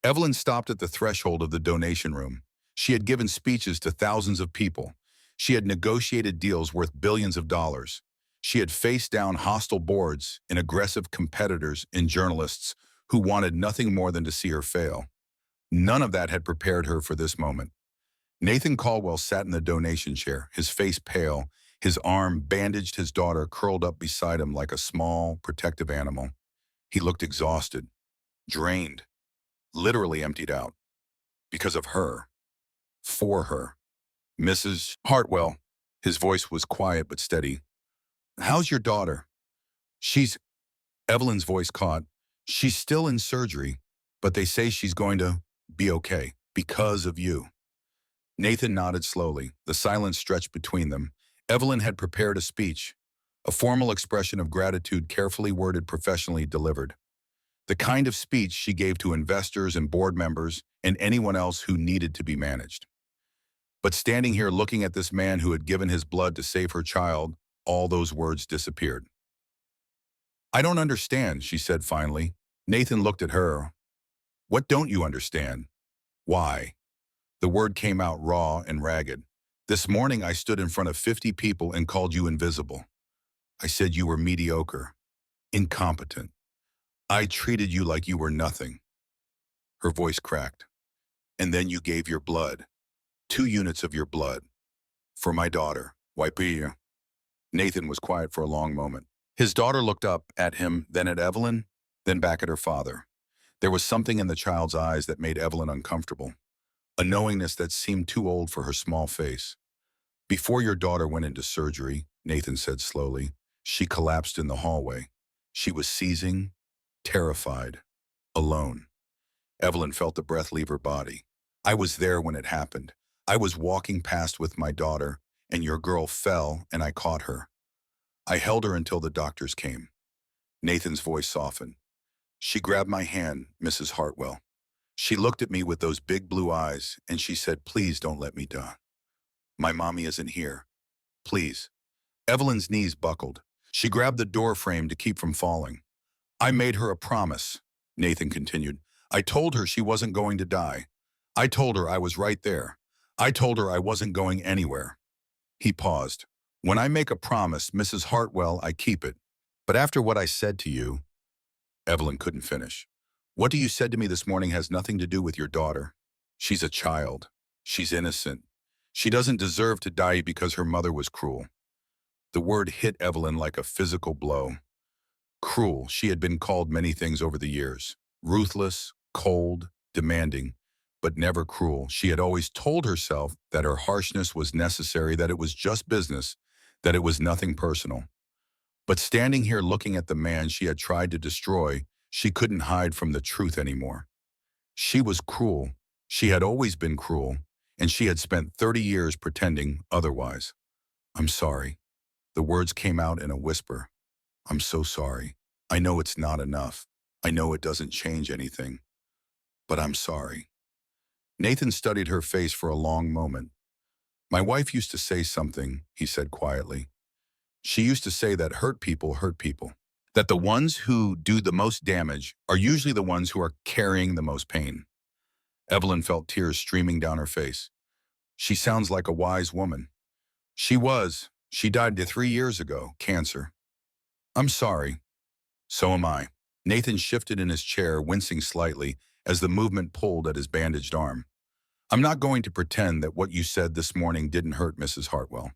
Evelyn stopped at the threshold of the donation room. She had given speeches to thousands of people. She had negotiated deals worth billions of dollars. She had faced down hostile boards and aggressive competitors and journalists who wanted nothing more than to see her fail. None of that had prepared her for this moment. Nathan Caldwell sat in the donation chair, his face pale, his arm bandaged, his daughter curled up beside him like a small, protective animal. He looked exhausted, drained, literally emptied out. Because of her. For her. Mrs. Hartwell. His voice was quiet but steady. How's your daughter? Evelyn's voice caught. She's still in surgery, but they say she's going to be okay because of you. Nathan nodded slowly. The silence stretched between them. Evelyn had prepared a speech, a formal expression of gratitude carefully worded, professionally delivered. The kind of speech she gave to investors and board members and anyone else who needed to be managed. But standing here looking at this man who had given his blood to save her child, all those words disappeared. I don't understand, she said finally. Nathan looked at her. What don't you understand? Why? The word came out raw and ragged. This morning I stood in front of 50 people and called you invisible. I said you were mediocre, incompetent. I treated you like you were nothing. Her voice cracked. And then you gave your blood, 2 units of your blood, for my daughter, Wipia. Nathan was quiet for a long moment. His daughter looked up at him, then at Evelyn, then back at her father. There was something in the child's eyes that made Evelyn uncomfortable, a knowingness that seemed too old for her small face. Before your daughter went into surgery, Nathan said slowly, she collapsed in the hallway. She was seizing, terrified, alone. Evelyn felt the breath leave her body. I was there when it happened. I was walking past with my daughter, and your girl fell, and I caught her. I held her until the doctors came. Nathan's voice softened. She grabbed my hand, Mrs. Hartwell. She looked at me with those big blue eyes, and she said, please don't let me die. My mommy isn't here. Please. Evelyn's knees buckled. She grabbed the door frame to keep from falling. I made her a promise, Nathan continued. I told her she wasn't going to die. I told her I was right there. I told her I wasn't going anywhere. He paused. When I make a promise, Mrs. Hartwell, I keep it. But after what I said to you, Evelyn couldn't finish. What you said to me this morning has nothing to do with your daughter. She's a child. She's innocent. She doesn't deserve to die because her mother was cruel. The word hit Evelyn like a physical blow. Cruel, she had been called many things over the years. Ruthless, cold, demanding, but never cruel. She had always told herself that her harshness was necessary, that it was just business, that it was nothing personal. But standing here looking at the man she had tried to destroy, she couldn't hide from the truth anymore. She was cruel. She had always been cruel, and she had spent 30 years pretending otherwise. I'm sorry. The words came out in a whisper. I'm so sorry. I know it's not enough. I know it doesn't change anything. But I'm sorry. Nathan studied her face for a long moment. My wife used to say something, he said quietly. She used to say that hurt people hurt people. That the ones who do the most damage are usually the ones who are carrying the most pain. Evelyn felt tears streaming down her face. She sounds like a wise woman. She was. She died 3 years ago, cancer. I'm sorry. So am I. Nathan shifted in his chair, wincing slightly as the movement pulled at his bandaged arm. I'm not going to pretend that what you said this morning didn't hurt Mrs. Hartwell.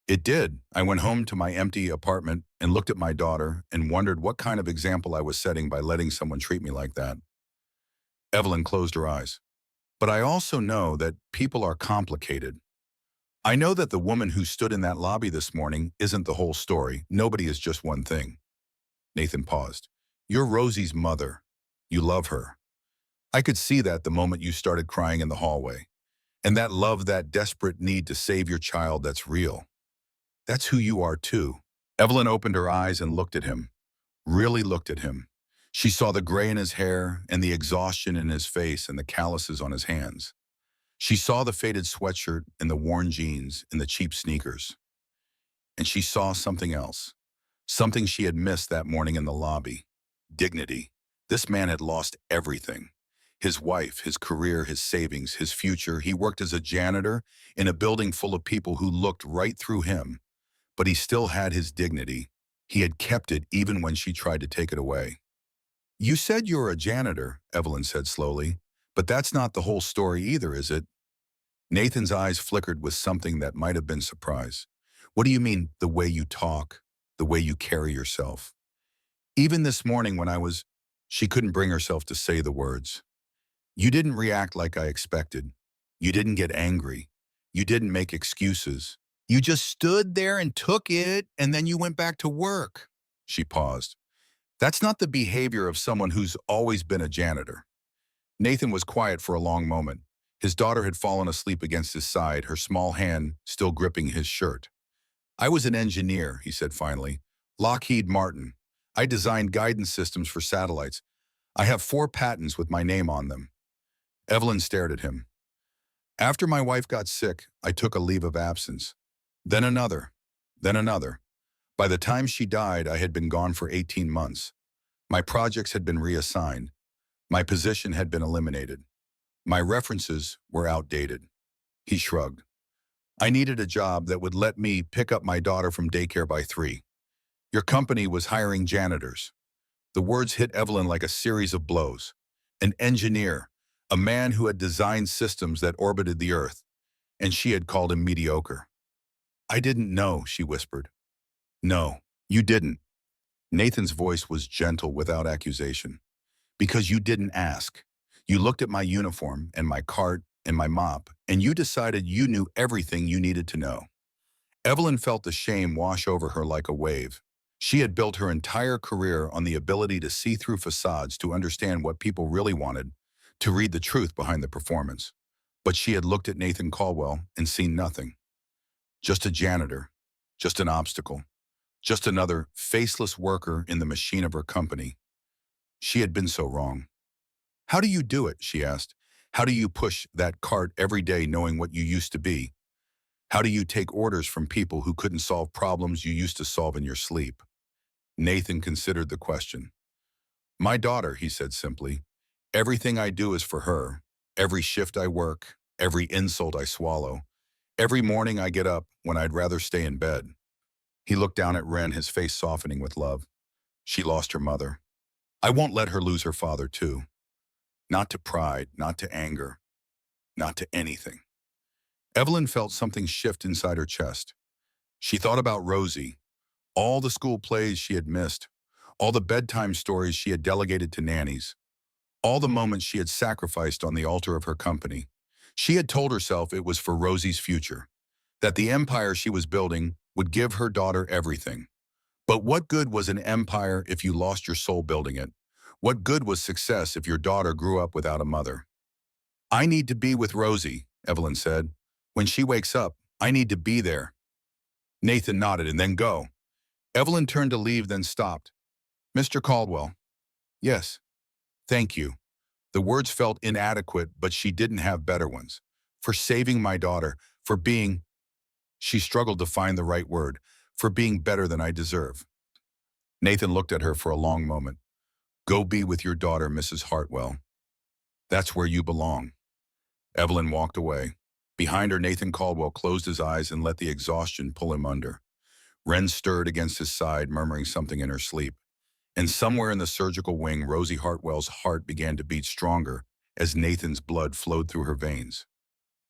It did. I went home to my empty apartment and looked at my daughter and wondered what kind of example I was setting by letting someone treat me like that. Evelyn closed her eyes. But I also know that people are complicated. I know that the woman who stood in that lobby this morning isn't the whole story. Nobody is just one thing. Nathan paused. You're Rosie's mother. You love her. I could see that the moment you started crying in the hallway. And that love, that desperate need to save your child, that's real. That's who you are too. Evelyn opened her eyes and looked at him. Really looked at him. She saw the gray in his hair and the exhaustion in his face and the calluses on his hands. She saw the faded sweatshirt and the worn jeans and the cheap sneakers. And she saw something else. Something she had missed that morning in the lobby. Dignity. This man had lost everything. His wife, his career, his savings, his future. He worked as a janitor in a building full of people who looked right through him. But he still had his dignity. He had kept it even when she tried to take it away. You said you're a janitor, Evelyn said slowly, but that's not the whole story either, is it? Nathan's eyes flickered with something that might have been surprise. What do you mean, the way you talk, the way you carry yourself? Even this morning when she couldn't bring herself to say the words. You didn't react like I expected. You didn't get angry. You didn't make excuses. You just stood there and took it, and then you went back to work. She paused. That's not the behavior of someone who's always been a janitor. Nathan was quiet for a long moment. His daughter had fallen asleep against his side, her small hand still gripping his shirt. I was an engineer, he said finally. Lockheed Martin. I designed guidance systems for satellites. I have 4 patents with my name on them. Evelyn stared at him. After my wife got sick, I took a leave of absence. Then another. Then another. By the time she died, I had been gone for 18 months. My projects had been reassigned. My position had been eliminated. My references were outdated. He shrugged. I needed a job that would let me pick up my daughter from daycare by 3. Your company was hiring janitors. The words hit Evelyn like a series of blows. An engineer, a man who had designed systems that orbited the earth, and she had called him mediocre. I didn't know, she whispered. No, you didn't. Nathan's voice was gentle without accusation. Because you didn't ask. You looked at my uniform and my cart and my mop, and you decided you knew everything you needed to know. Evelyn felt the shame wash over her like a wave. She had built her entire career on the ability to see through facades, to understand what people really wanted, to read the truth behind the performance. But she had looked at Nathan Caldwell and seen nothing. Just a janitor, just an obstacle, just another faceless worker in the machine of her company. She had been so wrong. How do you do it, she asked. How do you push that cart every day knowing what you used to be? How do you take orders from people who couldn't solve problems you used to solve in your sleep? Nathan considered the question. My daughter, he said simply. Everything I do is for her. Every shift I work, every insult I swallow, every morning I get up when I'd rather stay in bed. He looked down at Ren, his face softening with love. She lost her mother. I won't let her lose her father, too. Not to pride, not to anger, not to anything. Evelyn felt something shift inside her chest. She thought about Rosie, all the school plays she had missed, all the bedtime stories she had delegated to nannies, all the moments she had sacrificed on the altar of her company. She had told herself it was for Rosie's future, that the empire she was building would give her daughter everything. But what good was an empire if you lost your soul building it? What good was success if your daughter grew up without a mother? I need to be with Rosie, Evelyn said. When she wakes up, I need to be there. Nathan nodded and then go. Evelyn turned to leave, then stopped. Mr. Caldwell. Yes, thank you. The words felt inadequate, but she didn't have better ones. For saving my daughter, for being, she struggled to find the right word, for being better than I deserve. Nathan looked at her for a long moment. Go be with your daughter, Mrs. Hartwell. That's where you belong. Evelyn walked away. Behind her, Nathan Caldwell closed his eyes and let the exhaustion pull him under. Wren stirred against his side, murmuring something in her sleep. And somewhere in the surgical wing, Rosie Hartwell's heart began to beat stronger as Nathan's blood flowed through her veins.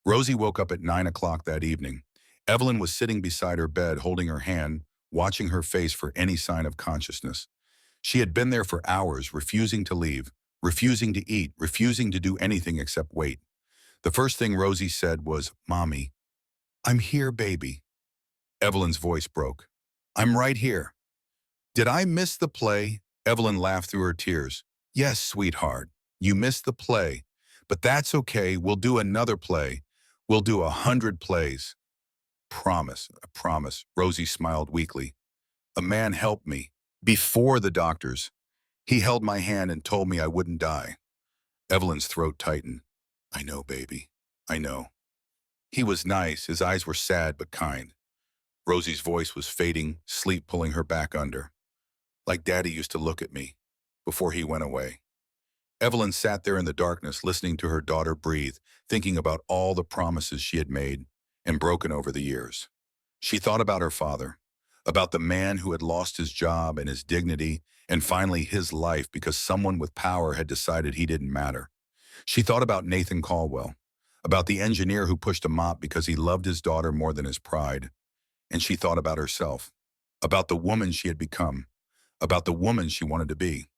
Rosie woke up at 9 o'clock that evening. Evelyn was sitting beside her bed, holding her hand, watching her face for any sign of consciousness. She had been there for hours, refusing to leave, refusing to eat, refusing to do anything except wait. The first thing Rosie said was, Mommy, I'm here, baby. Evelyn's voice broke. I'm right here. Did I miss the play? Evelyn laughed through her tears. Yes, sweetheart, you missed the play. But that's okay, we'll do another play. We'll do 100 plays. Promise, I promise, Rosie smiled weakly. A man helped me. Before the doctors. He held my hand and told me I wouldn't die. Evelyn's throat tightened. I know, baby. I know. He was nice, his eyes were sad but kind. Rosie's voice was fading, sleep pulling her back under. Like Daddy used to look at me before he went away. Evelyn sat there in the darkness, listening to her daughter breathe, thinking about all the promises she had made and broken over the years. She thought about her father, about the man who had lost his job and his dignity and finally his life because someone with power had decided he didn't matter. She thought about Nathan Caldwell, about the engineer who pushed a mop because he loved his daughter more than his pride. And she thought about herself, about the woman she had become, about the woman she wanted to be.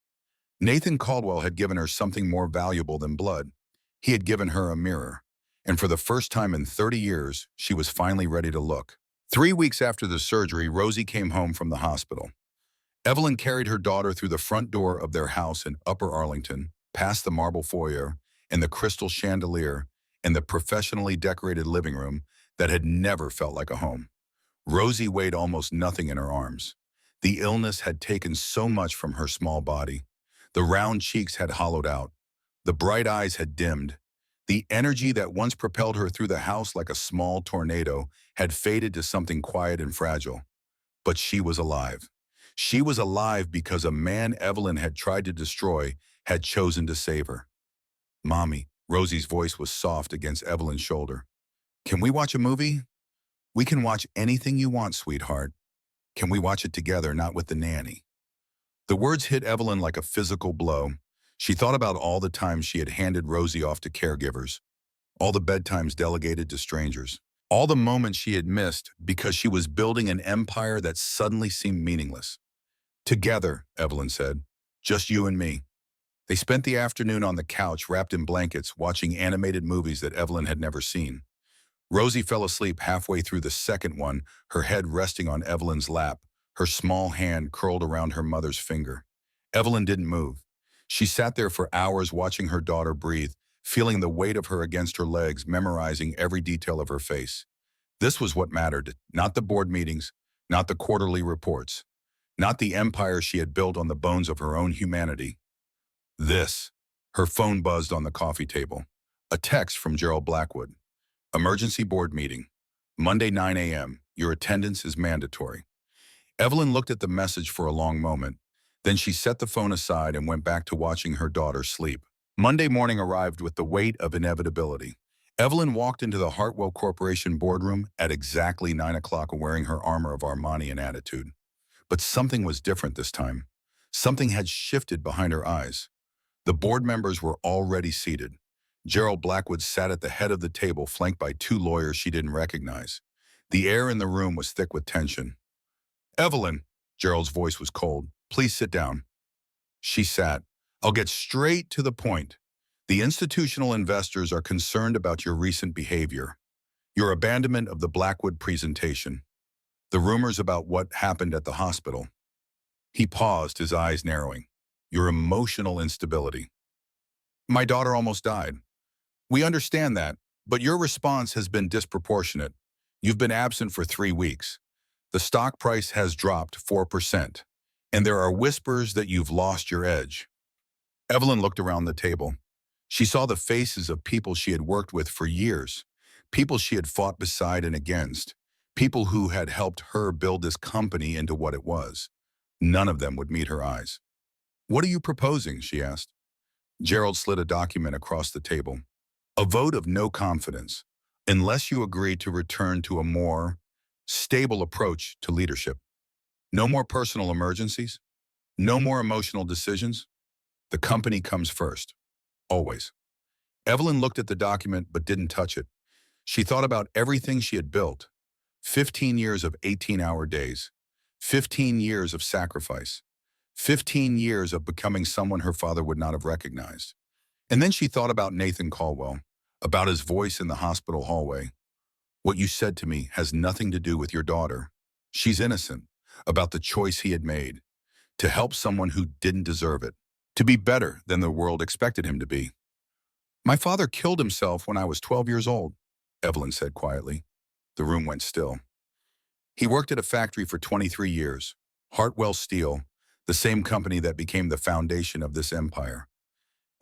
Nathan Caldwell had given her something more valuable than blood. He had given her a mirror. And for the first time in 30 years, she was finally ready to look. 3 weeks after the surgery, Rosie came home from the hospital. Evelyn carried her daughter through the front door of their house in Upper Arlington, past the marble foyer and the crystal chandelier and the professionally decorated living room that had never felt like a home. Rosie weighed almost nothing in her arms. The illness had taken so much from her small body. The round cheeks had hollowed out. The bright eyes had dimmed. The energy that once propelled her through the house like a small tornado had faded to something quiet and fragile. But she was alive. She was alive because a man Evelyn had tried to destroy had chosen to save her. Mommy, Rosie's voice was soft against Evelyn's shoulder. Can we watch a movie? We can watch anything you want, sweetheart. Can we watch it together, not with the nanny? The words hit Evelyn like a physical blow. She thought about all the times she had handed Rosie off to caregivers, all the bedtimes delegated to strangers, all the moments she had missed because she was building an empire that suddenly seemed meaningless. Together, Evelyn said, just you and me. They spent the afternoon on the couch wrapped in blankets watching animated movies that Evelyn had never seen. Rosie fell asleep halfway through the second one, her head resting on Evelyn's lap, her small hand curled around her mother's finger. Evelyn didn't move. She sat there for hours watching her daughter breathe, feeling the weight of her against her legs, memorizing every detail of her face. This was what mattered, not the board meetings, not the quarterly reports, not the empire she had built on the bones of her own humanity. This. Her phone buzzed on the coffee table. A text from Gerald Blackwood. Emergency board meeting. Monday 9 a.m. Your attendance is mandatory. Evelyn looked at the message for a long moment. Then she set the phone aside and went back to watching her daughter sleep. Monday morning arrived with the weight of inevitability. Evelyn walked into the Hartwell Corporation boardroom at exactly 9 o'clock wearing her armor of Armani and attitude. But something was different this time. Something had shifted behind her eyes. The board members were already seated. Gerald Blackwood sat at the head of the table, flanked by two lawyers she didn't recognize. The air in the room was thick with tension. "Evelyn," Gerald's voice was cold, "please sit down." She sat. "I'll get straight to the point. The institutional investors are concerned about your recent behavior, your abandonment of the Blackwood presentation, the rumors about what happened at the hospital." He paused, his eyes narrowing. "Your emotional instability." "My daughter almost died. We understand that, but your response has been disproportionate. You've been absent for 3 weeks. The stock price has dropped 4%, and there are whispers that you've lost your edge." Evelyn looked around the table. She saw the faces of people she had worked with for years, people she had fought beside and against, people who had helped her build this company into what it was. None of them would meet her eyes. "What are you proposing?" she asked. Gerald slid a document across the table. "A vote of no confidence, unless you agree to return to a more stable approach to leadership. No more personal emergencies, no more emotional decisions. The company comes first, always." Evelyn looked at the document but didn't touch it. She thought about everything she had built. 15 years of 18-hour days, 15 years of sacrifice, 15 years of becoming someone her father would not have recognized. And then she thought about Nathan Caldwell, about his voice in the hospital hallway. "What you said to me has nothing to do with your daughter. She's innocent," about the choice he had made, to help someone who didn't deserve it, to be better than the world expected him to be. "My father killed himself when I was 12 years old," Evelyn said quietly. The room went still. "He worked at a factory for 23 years, Hartwell Steel, the same company that became the foundation of this empire."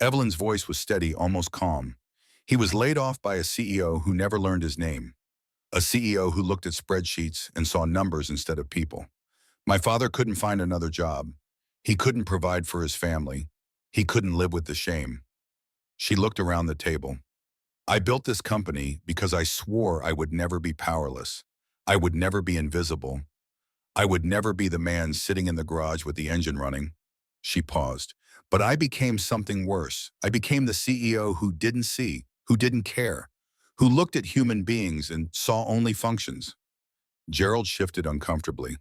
Evelyn's voice was steady, almost calm. "He was laid off by a CEO who never learned his name, a CEO who looked at spreadsheets and saw numbers instead of people. My father couldn't find another job. He couldn't provide for his family. He couldn't live with the shame." She looked around the table. "I built this company because I swore I would never be powerless. I would never be invisible. I would never be the man sitting in the garage with the engine running." She paused. "But I became something worse. I became the CEO who didn't see, who didn't care, who looked at human beings and saw only functions." Gerald shifted uncomfortably.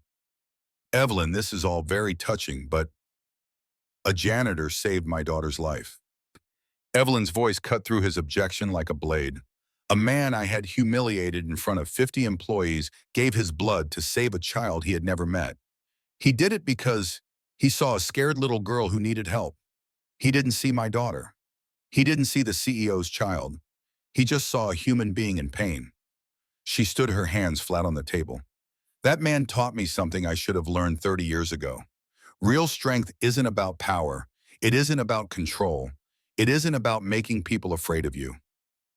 "Evelyn, this is all very touching, but a janitor saved my daughter's life." Evelyn's voice cut through his objection like a blade. "A man I had humiliated in front of 50 employees gave his blood to save a child he had never met. He did it because he saw a scared little girl who needed help. He didn't see my daughter. He didn't see the CEO's child. He just saw a human being in pain." She stood, her hands flat on the table. "That man taught me something I should have learned 30 years ago. Real strength isn't about power. It isn't about control. It isn't about making people afraid of you."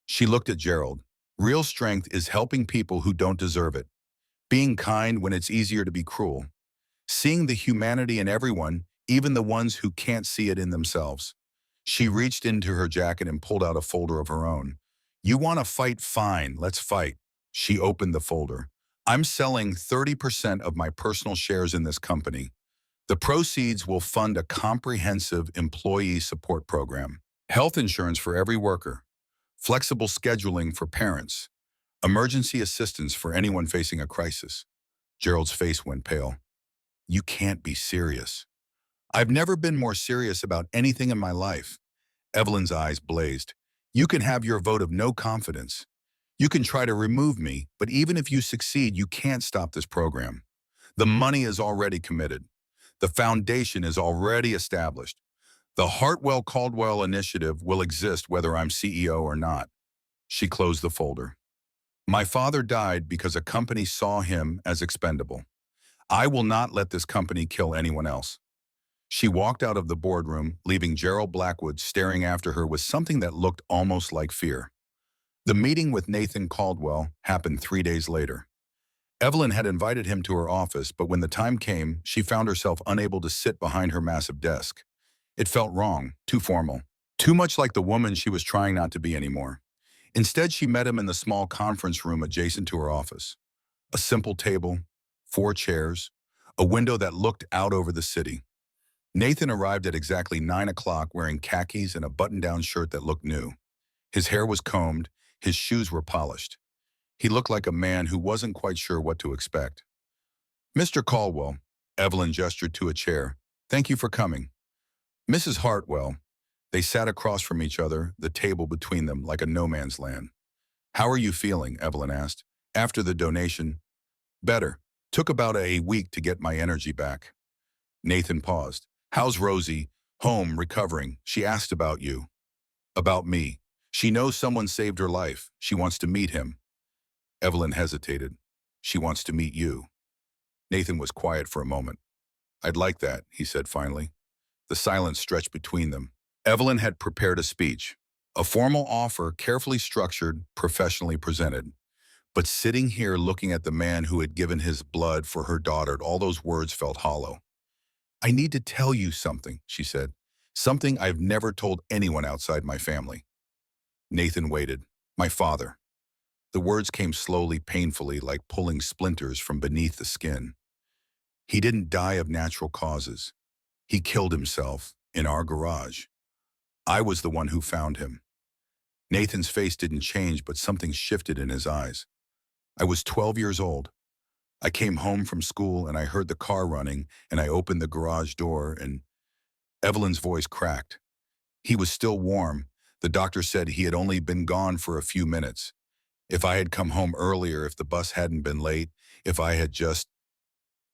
She looked at Gerald. "Real strength is helping people who don't deserve it. Being kind when it's easier to be cruel. Seeing the humanity in everyone, even the ones who can't see it in themselves." She reached into her jacket and pulled out a folder of her own. "You want to fight? Fine, let's fight." She opened the folder. "I'm selling 30% of my personal shares in this company. The proceeds will fund a comprehensive employee support program. Health insurance for every worker, flexible scheduling for parents, emergency assistance for anyone facing a crisis." Gerald's face went pale. "You can't be serious." "I've never been more serious about anything in my life." Evelyn's eyes blazed. "You can have your vote of no confidence. You can try to remove me, but even if you succeed, you can't stop this program. The money is already committed. The foundation is already established. The Hartwell-Caldwell initiative will exist whether I'm CEO or not." She closed the folder. "My father died because a company saw him as expendable. I will not let this company kill anyone else." She walked out of the boardroom, leaving Gerald Blackwood staring after her with something that looked almost like fear. The meeting with Nathan Caldwell happened 3 days later. Evelyn had invited him to her office, but when the time came, she found herself unable to sit behind her massive desk. It felt wrong, too formal, too much like the woman she was trying not to be anymore. Instead, she met him in the small conference room adjacent to her office. A simple table, 4 chairs, a window that looked out over the city. Nathan arrived at exactly 9 o'clock wearing khakis and a button-down shirt that looked new. His hair was combed, his shoes were polished. He looked like a man who wasn't quite sure what to expect. "Mr. Caldwell," Evelyn gestured to a chair. "Thank you for coming." "Mrs. Hartwell." They sat across from each other, the table between them like a no-man's land. "How are you feeling?" Evelyn asked. "After the donation?" "Better. Took about a week to get my energy back." Nathan paused. "How's Rosie?" "Home, recovering. She asked about you." "About me. She knows someone saved her life. She wants to meet him." Evelyn hesitated. "She wants to meet you." Nathan was quiet for a moment. "I'd like that," he said finally. The silence stretched between them. Evelyn had prepared a speech, a formal offer carefully structured, professionally presented. But sitting here looking at the man who had given his blood for her daughter, all those words felt hollow. "I need to tell you something," she said. "Something I've never told anyone outside my family." Nathan waited. "My father." The words came slowly, painfully, like pulling splinters from beneath the skin. "He didn't die of natural causes. He killed himself in our garage. I was the one who found him." Nathan's face didn't change, but something shifted in his eyes. "I was 12 years old. I came home from school and I heard the car running and I opened the garage door and—" Evelyn's voice cracked. "He was still warm. The doctor said he had only been gone for a few minutes. If I had come home earlier, if the bus hadn't been late, if I had just—"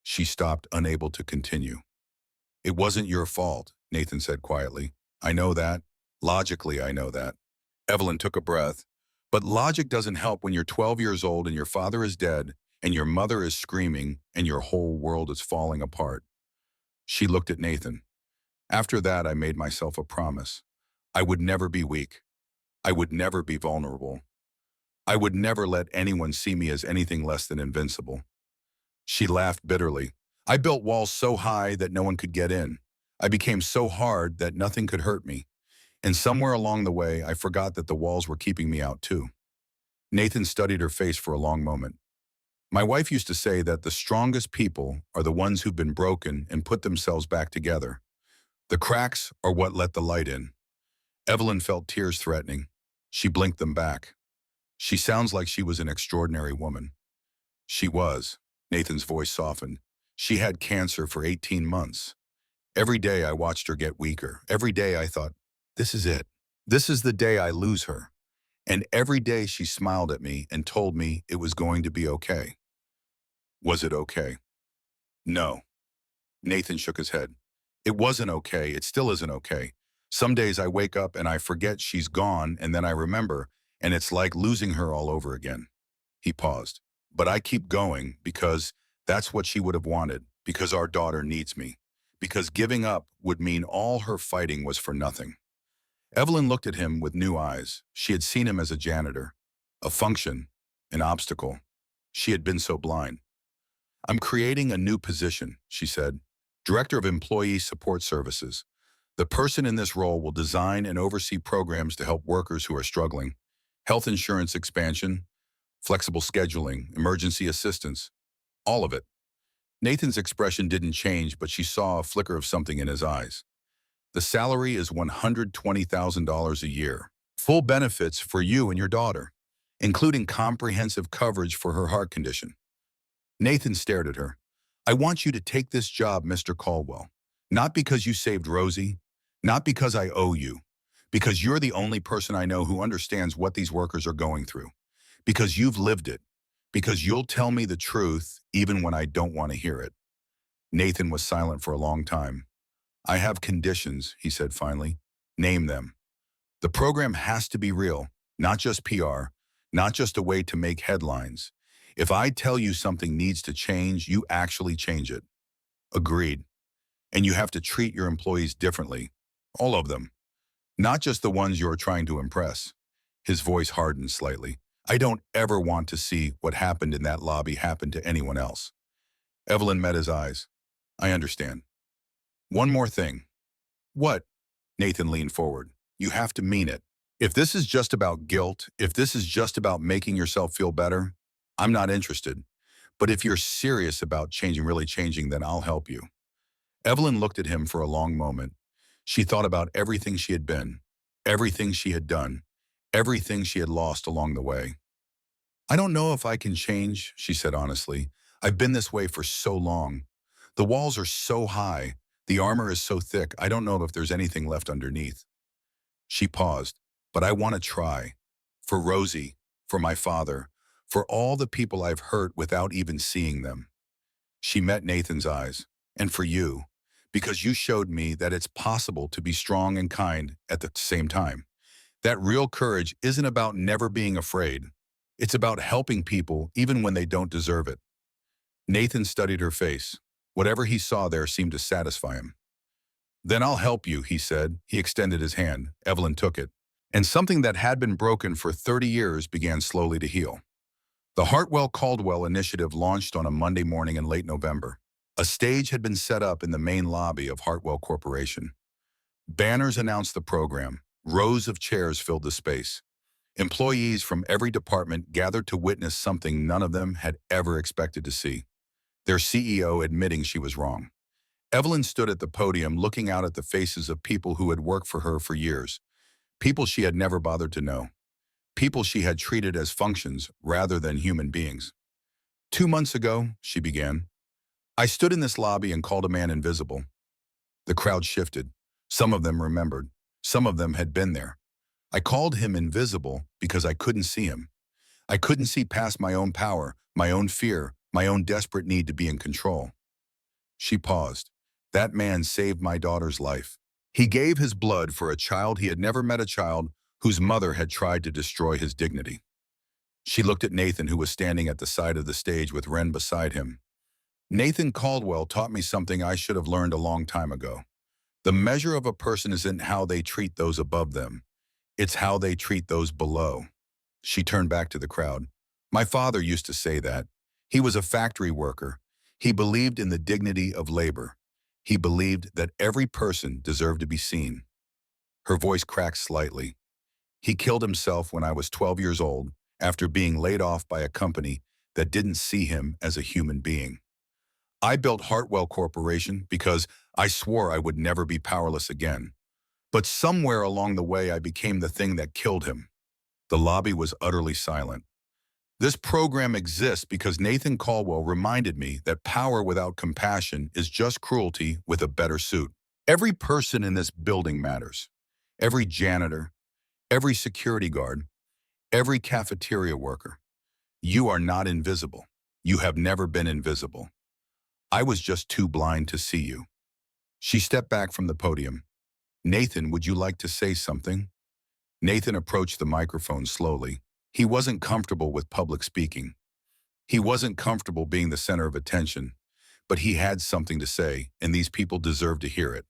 She stopped, unable to continue. "It wasn't your fault," Nathan said quietly. "I know that. Logically, I know that." Evelyn took a breath. "But logic doesn't help when you're 12 years old and your father is dead and your mother is screaming and your whole world is falling apart." She looked at Nathan. "After that, I made myself a promise. I would never be weak. I would never be vulnerable. I would never let anyone see me as anything less than invincible." She laughed bitterly. "I built walls so high that no one could get in. I became so hard that nothing could hurt me. And somewhere along the way, I forgot that the walls were keeping me out too." Nathan studied her face for a long moment. "My wife used to say that the strongest people are the ones who've been broken and put themselves back together. The cracks are what let the light in." Evelyn felt tears threatening. She blinked them back. "She sounds like she was an extraordinary woman." "She was." Nathan's voice softened. "She had cancer for 18 months. Every day I watched her get weaker. Every day I thought, this is it. This is the day I lose her. And every day she smiled at me and told me it was going to be okay." "Was it okay?" "No." Nathan shook his head. "It wasn't okay. It still isn't okay. Some days I wake up and I forget she's gone and then I remember, and it's like losing her all over again." He paused. "But I keep going because that's what she would have wanted, because our daughter needs me, because giving up would mean all her fighting was for nothing." Evelyn looked at him with new eyes. She had seen him as a janitor, a function, an obstacle. She had been so blind. "I'm creating a new position," she said. "Director of Employee Support Services. The person in this role will design and oversee programs to help workers who are struggling. Health insurance expansion, flexible scheduling, emergency assistance, all of it." Nathan's expression didn't change, but she saw a flicker of something in his eyes. "The salary is $120,000 a year. Full benefits for you and your daughter, including comprehensive coverage for her heart condition." Nathan stared at her. "I want you to take this job, Mr. Caldwell. Not because you saved Rosie, not because I owe you, because you're the only person I know who understands what these workers are going through, because you've lived it, because you'll tell me the truth even when I don't want to hear it." Nathan was silent for a long time. "I have conditions," he said finally. "Name them." "The program has to be real, not just PR, not just a way to make headlines. If I tell you something needs to change, you actually change it." "Agreed. And you have to treat your employees differently. All of them. Not just the ones you're trying to impress." His voice hardened slightly. "I don't ever want to see what happened in that lobby happen to anyone else." Evelyn met his eyes. "I understand. One more thing." "What?" Nathan leaned forward. "You have to mean it. If this is just about guilt, if this is just about making yourself feel better, I'm not interested. But if you're serious about changing, really changing, then I'll help you." Evelyn looked at him for a long moment. She thought about everything she had been, everything she had done, everything she had lost along the way. I don't know if I can change, she said honestly. I've been this way for so long. The walls are so high, the armor is so thick, I don't know if there's anything left underneath. She paused. But I want to try. For Rosie, for my father, for all the people I've hurt without even seeing them. She met Nathan's eyes. And for you, because you showed me that it's possible to be strong and kind at the same time. That real courage isn't about never being afraid. It's about helping people even when they don't deserve it. Nathan studied her face. Whatever he saw there seemed to satisfy him. Then I'll help you, he said. He extended his hand. Evelyn took it. And something that had been broken for 30 years began slowly to heal. The Hartwell-Caldwell initiative launched on a Monday morning in late November. A stage had been set up in the main lobby of Hartwell Corporation. Banners announced the program. Rows of chairs filled the space. Employees from every department gathered to witness something none of them had ever expected to see. Their CEO admitting she was wrong. Evelyn stood at the podium looking out at the faces of people who had worked for her for years, people she had never bothered to know, people she had treated as functions rather than human beings. 2 months ago, she began, I stood in this lobby and called a man invisible. The crowd shifted. Some of them remembered. Some of them had been there. I called him invisible because I couldn't see him. I couldn't see past my own power, my own fear, my own desperate need to be in control. She paused. That man saved my daughter's life. He gave his blood for a child he had never met, a child whose mother had tried to destroy his dignity. She looked at Nathan, who was standing at the side of the stage with Ren beside him. Nathan Caldwell taught me something I should have learned a long time ago. The measure of a person isn't how they treat those above them. It's how they treat those below. She turned back to the crowd. My father used to say that. He was a factory worker. He believed in the dignity of labor. He believed that every person deserved to be seen. Her voice cracked slightly. He killed himself when I was 12 years old after being laid off by a company that didn't see him as a human being. I built Hartwell Corporation because I swore I would never be powerless again. But somewhere along the way, I became the thing that killed him. The lobby was utterly silent. This program exists because Nathan Caldwell reminded me that power without compassion is just cruelty with a better suit. Every person in this building matters. Every janitor, every security guard, every cafeteria worker. You are not invisible. You have never been invisible. I was just too blind to see you. She stepped back from the podium. Nathan, would you like to say something? Nathan approached the microphone slowly. He wasn't comfortable with public speaking. He wasn't comfortable being the center of attention, but he had something to say, and these people deserved to hear it.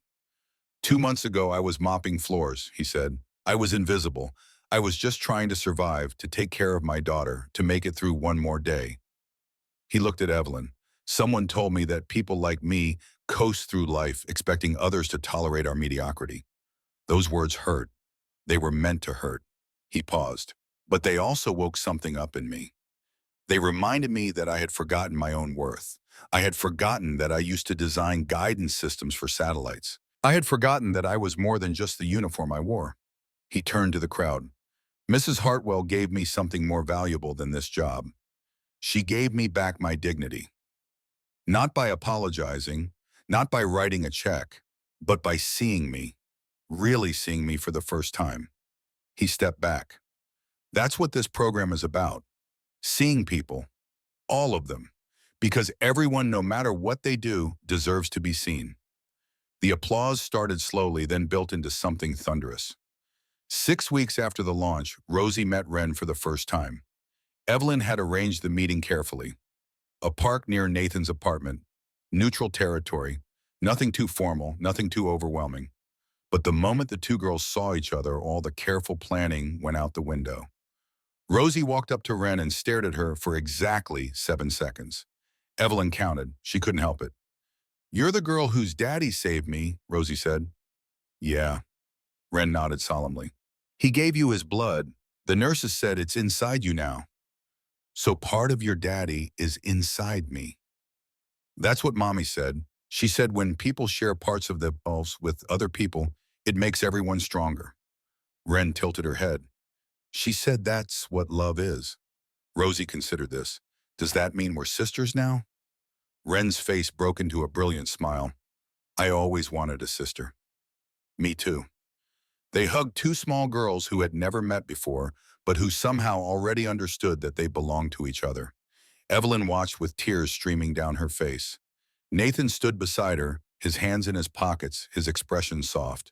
2 months ago, I was mopping floors, he said. I was invisible. I was just trying to survive, to take care of my daughter, to make it through one more day. He looked at Evelyn. Someone told me that people like me coast through life expecting others to tolerate our mediocrity. Those words hurt. They were meant to hurt. He paused. But they also woke something up in me. They reminded me that I had forgotten my own worth. I had forgotten that I used to design guidance systems for satellites. I had forgotten that I was more than just the uniform I wore. He turned to the crowd. Mrs. Hartwell gave me something more valuable than this job. She gave me back my dignity. Not by apologizing, not by writing a check, but by seeing me, really seeing me for the first time. He stepped back. That's what this program is about. Seeing people, all of them, because everyone, no matter what they do, deserves to be seen. The applause started slowly, then built into something thunderous. 6 weeks after the launch, Rosie met Ren for the first time. Evelyn had arranged the meeting carefully. A park near Nathan's apartment, neutral territory, nothing too formal, nothing too overwhelming. But the moment the two girls saw each other, all the careful planning went out the window. Rosie walked up to Ren and stared at her for exactly 7 seconds. Evelyn counted. She couldn't help it. You're the girl whose daddy saved me, Rosie said. Yeah. Ren nodded solemnly. He gave you his blood. The nurses said it's inside you now. So part of your daddy is inside me. That's what Mommy said. She said when people share parts of themselves with other people, it makes everyone stronger. Wren tilted her head. She said that's what love is. Rosie considered this. Does that mean we're sisters now? Wren's face broke into a brilliant smile. I always wanted a sister. Me too. They hugged two small girls who had never met before, but who somehow already understood that they belonged to each other. Evelyn watched with tears streaming down her face. Nathan stood beside her, his hands in his pockets, his expression soft.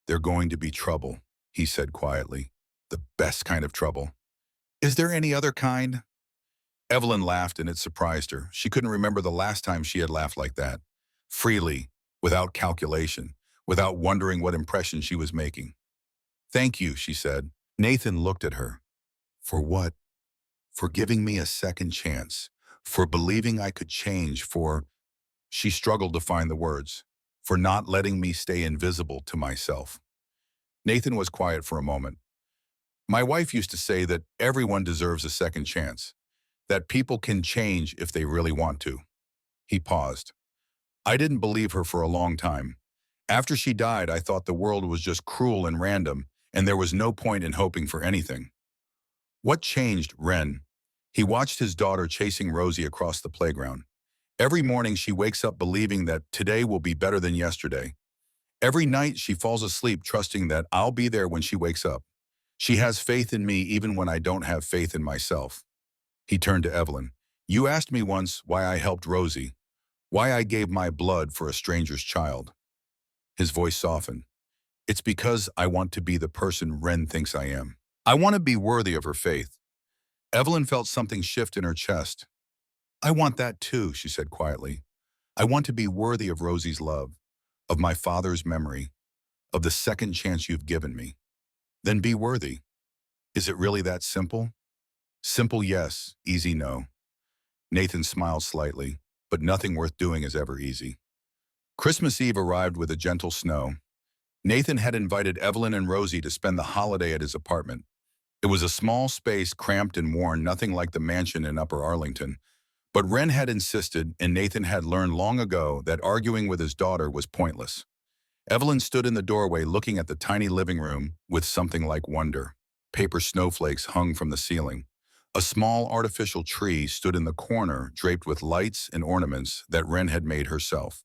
They're going to be trouble, he said quietly. The best kind of trouble. Is there any other kind? Evelyn laughed and it surprised her. She couldn't remember the last time she had laughed like that. Freely, without calculation, without wondering what impression she was making. Thank you, she said. Nathan looked at her. For what? For giving me a second chance. For believing I could change. She struggled to find the words. For not letting me stay invisible to myself. Nathan was quiet for a moment. My wife used to say that everyone deserves a second chance. That people can change if they really want to. He paused. I didn't believe her for a long time. After she died, I thought the world was just cruel and random, and there was no point in hoping for anything. What changed, Wren? He watched his daughter chasing Rosie across the playground. Every morning she wakes up believing that today will be better than yesterday. Every night she falls asleep trusting that I'll be there when she wakes up. She has faith in me even when I don't have faith in myself. He turned to Evelyn. You asked me once why I helped Rosie, why I gave my blood for a stranger's child. His voice softened. It's because I want to be the person Wren thinks I am. I want to be worthy of her faith. Evelyn felt something shift in her chest. I want that too, she said quietly. I want to be worthy of Rosie's love, of my father's memory, of the second chance you've given me. Then be worthy. Is it really that simple? Simple yes, easy no. Nathan smiled slightly, but nothing worth doing is ever easy. Christmas Eve arrived with a gentle snow. Nathan had invited Evelyn and Rosie to spend the holiday at his apartment. It was a small space, cramped and worn, nothing like the mansion in Upper Arlington. But Wren had insisted, and Nathan had learned long ago that arguing with his daughter was pointless. Evelyn stood in the doorway looking at the tiny living room with something like wonder. Paper snowflakes hung from the ceiling. A small artificial tree stood in the corner, draped with lights and ornaments that Wren had made herself.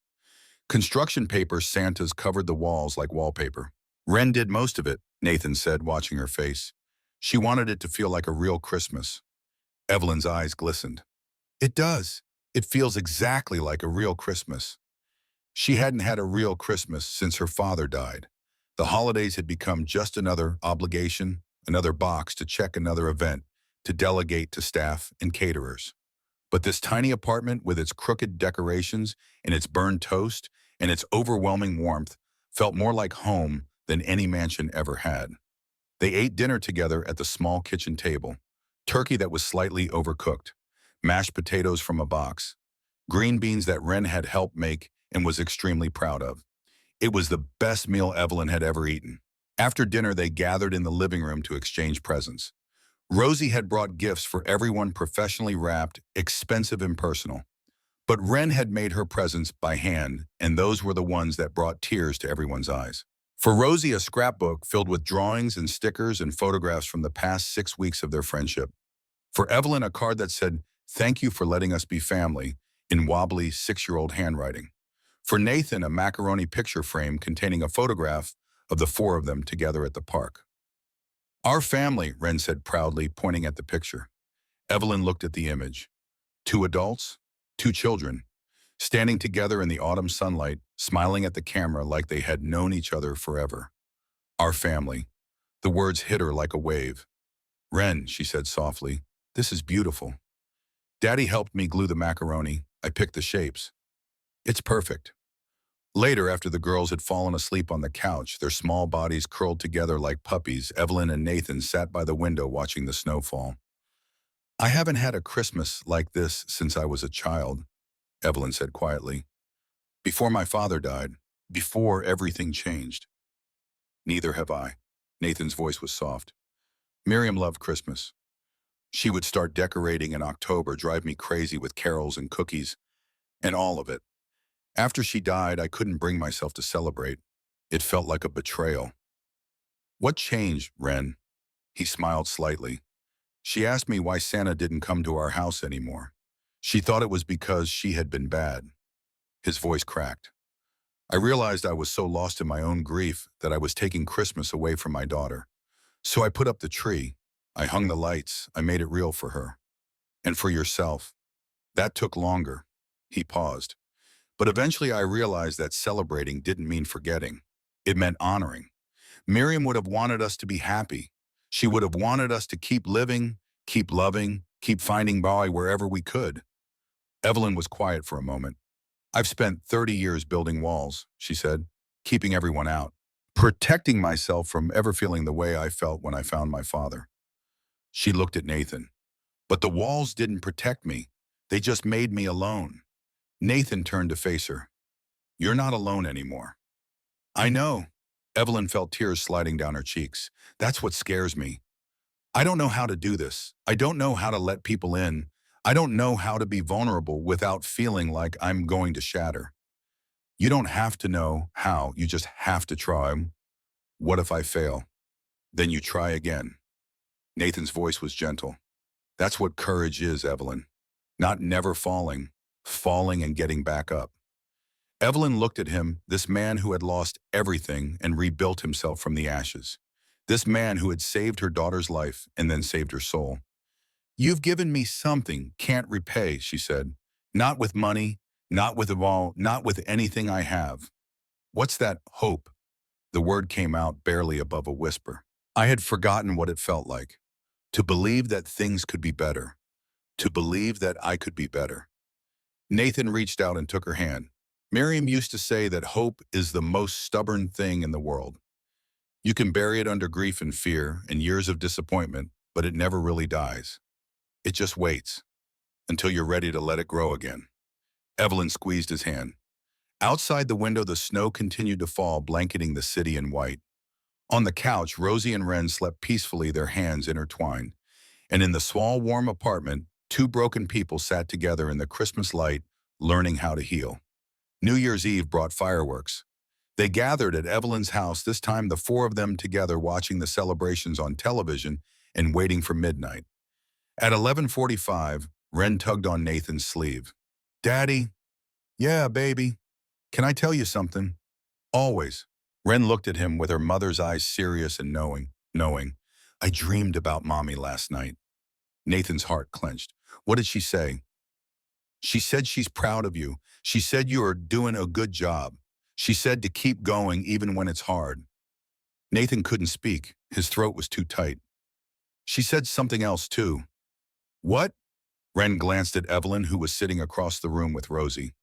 Construction paper Santas covered the walls like wallpaper. Wren did most of it, Nathan said, watching her face. She wanted it to feel like a real Christmas. Evelyn's eyes glistened. It does. It feels exactly like a real Christmas. She hadn't had a real Christmas since her father died. The holidays had become just another obligation, another box to check, another event to delegate to staff and caterers. But this tiny apartment with its crooked decorations and its burned toast and its overwhelming warmth felt more like home than any mansion ever had. They ate dinner together at the small kitchen table. Turkey that was slightly overcooked, mashed potatoes from a box, green beans that Wren had helped make and was extremely proud of. It was the best meal Evelyn had ever eaten. After dinner, they gathered in the living room to exchange presents. Rosie had brought gifts for everyone, professionally wrapped, expensive and personal. But Wren had made her presents by hand, and those were the ones that brought tears to everyone's eyes. For Rosie, a scrapbook filled with drawings and stickers and photographs from the past 6 weeks of their friendship. For Evelyn, a card that said, "Thank you for letting us be family," in wobbly 6-year-old handwriting. For Nathan, a macaroni picture frame containing a photograph of the 4 of them together at the park. Our family, Wren said proudly, pointing at the picture. Evelyn looked at the image. 2 adults, 2 children, standing together in the autumn sunlight, smiling at the camera like they had known each other forever. Our family. The words hit her like a wave. Wren, she said softly, this is beautiful. Daddy helped me glue the macaroni. I picked the shapes. It's perfect. Later, after the girls had fallen asleep on the couch, their small bodies curled together like puppies, Evelyn and Nathan sat by the window watching the snowfall. I haven't had a Christmas like this since I was a child, Evelyn said quietly. Before my father died, before everything changed. Neither have I. Nathan's voice was soft. Miriam loved Christmas. She would start decorating in October, drive me crazy with carols and cookies, and all of it. After she died, I couldn't bring myself to celebrate. It felt like a betrayal. What changed, Ren? He smiled slightly. She asked me why Santa didn't come to our house anymore. She thought it was because she had been bad. His voice cracked. I realized I was so lost in my own grief that I was taking Christmas away from my daughter. So I put up the tree. I hung the lights. I made it real for her. And for yourself. That took longer. He paused. But eventually I realized that celebrating didn't mean forgetting. It meant honoring. Miriam would have wanted us to be happy. She would have wanted us to keep living, keep loving, keep finding joy wherever we could. Evelyn was quiet for a moment. I've spent 30 years building walls, she said, keeping everyone out, protecting myself from ever feeling the way I felt when I found my father. She looked at Nathan. But the walls didn't protect me. They just made me alone. Nathan turned to face her. You're not alone anymore. I know. Evelyn felt tears sliding down her cheeks. That's what scares me. I don't know how to do this. I don't know how to let people in. I don't know how to be vulnerable without feeling like I'm going to shatter. You don't have to know how, you just have to try. What if I fail? Then you try again. Nathan's voice was gentle. That's what courage is, Evelyn. Not never falling, falling and getting back up. Evelyn looked at him, this man who had lost everything and rebuilt himself from the ashes. This man who had saved her daughter's life and then saved her soul. You've given me something can't repay, she said. Not with money, not with a wall, not with anything I have. What's that hope? The word came out barely above a whisper. I had forgotten what it felt like. To believe that things could be better. To believe that I could be better. Nathan reached out and took her hand. Miriam used to say that hope is the most stubborn thing in the world. You can bury it under grief and fear and years of disappointment, but it never really dies. It just waits until you're ready to let it grow again. Evelyn squeezed his hand. Outside the window, the snow continued to fall, blanketing the city in white. On the couch, Rosie and Wren slept peacefully, their hands intertwined. And in the small, warm apartment, two broken people sat together in the Christmas light, learning how to heal. New Year's Eve brought fireworks. They gathered at Evelyn's house, this time the four of them together, watching the celebrations on television and waiting for midnight. At 11:45, Wren tugged on Nathan's sleeve. Daddy? Yeah, baby. Can I tell you something? Always. Wren looked at him with her mother's eyes, serious and knowing. I dreamed about Mommy last night. Nathan's heart clenched. What did she say? She said she's proud of you. She said you are doing a good job. She said to keep going even when it's hard. Nathan couldn't speak. His throat was too tight. She said something else too. What? Wren glanced at Evelyn, who was sitting across the room with Rosie.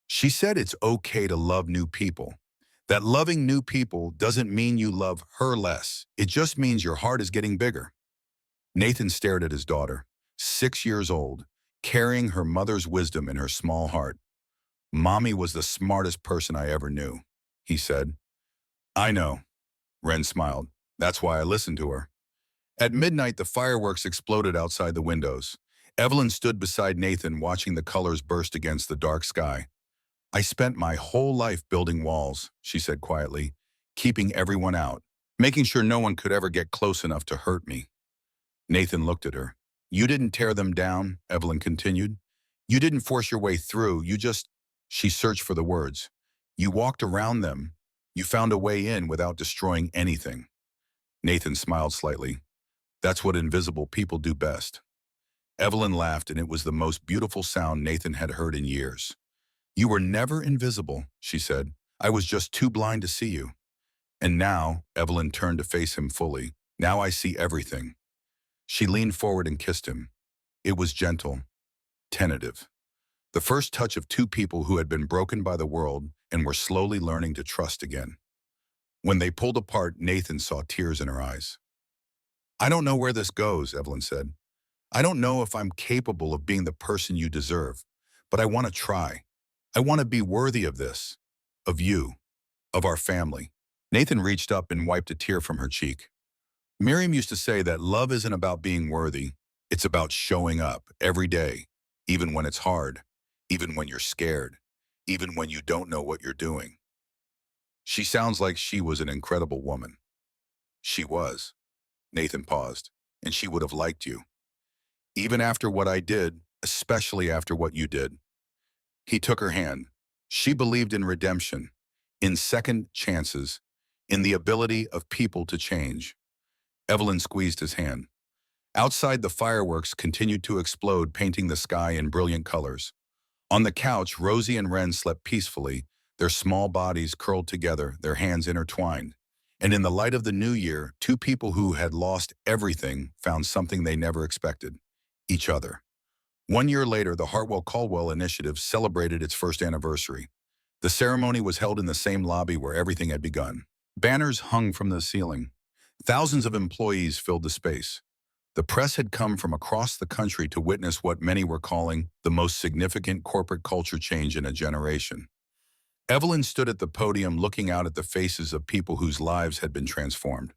She said it's okay to love new people. That loving new people doesn't mean you love her less. It just means your heart is getting bigger. Nathan stared at his daughter, 6 years old, carrying her mother's wisdom in her small heart. Mommy was the smartest person I ever knew, he said. I know, Wren smiled. That's why I listened to her. At midnight, the fireworks exploded outside the windows. Evelyn stood beside Nathan, watching the colors burst against the dark sky. I spent my whole life building walls, she said quietly, keeping everyone out, making sure no one could ever get close enough to hurt me. Nathan looked at her. You didn't tear them down, Evelyn continued. You didn't force your way through, she searched for the words. You walked around them. You found a way in without destroying anything. Nathan smiled slightly. That's what invisible people do best. Evelyn laughed, and it was the most beautiful sound Nathan had heard in years. You were never invisible, she said. I was just too blind to see you. And now, Evelyn turned to face him fully. Now I see everything. She leaned forward and kissed him. It was gentle, tentative. The first touch of two people who had been broken by the world and were slowly learning to trust again. When they pulled apart, Nathan saw tears in her eyes. I don't know where this goes, Evelyn said. I don't know if I'm capable of being the person you deserve, but I want to try. I want to be worthy of this, of you, of our family. Nathan reached up and wiped a tear from her cheek. Miriam used to say that love isn't about being worthy. It's about showing up every day, even when it's hard, even when you're scared, even when you don't know what you're doing. She sounds like she was an incredible woman. She was. Nathan paused. And she would have liked you. Even after what I did, especially after what you did. He took her hand. She believed in redemption, in second chances, in the ability of people to change. Evelyn squeezed his hand. Outside, the fireworks continued to explode, painting the sky in brilliant colors. On the couch, Rosie and Ren slept peacefully, their small bodies curled together, their hands intertwined. And in the light of the new year, two people who had lost everything found something they never expected: each other. 1 year later, the Hartwell-Caldwell Initiative celebrated its first anniversary. The ceremony was held in the same lobby where everything had begun. Banners hung from the ceiling. Thousands of employees filled the space. The press had come from across the country to witness what many were calling the most significant corporate culture change in a generation. Evelyn stood at the podium looking out at the faces of people whose lives had been transformed.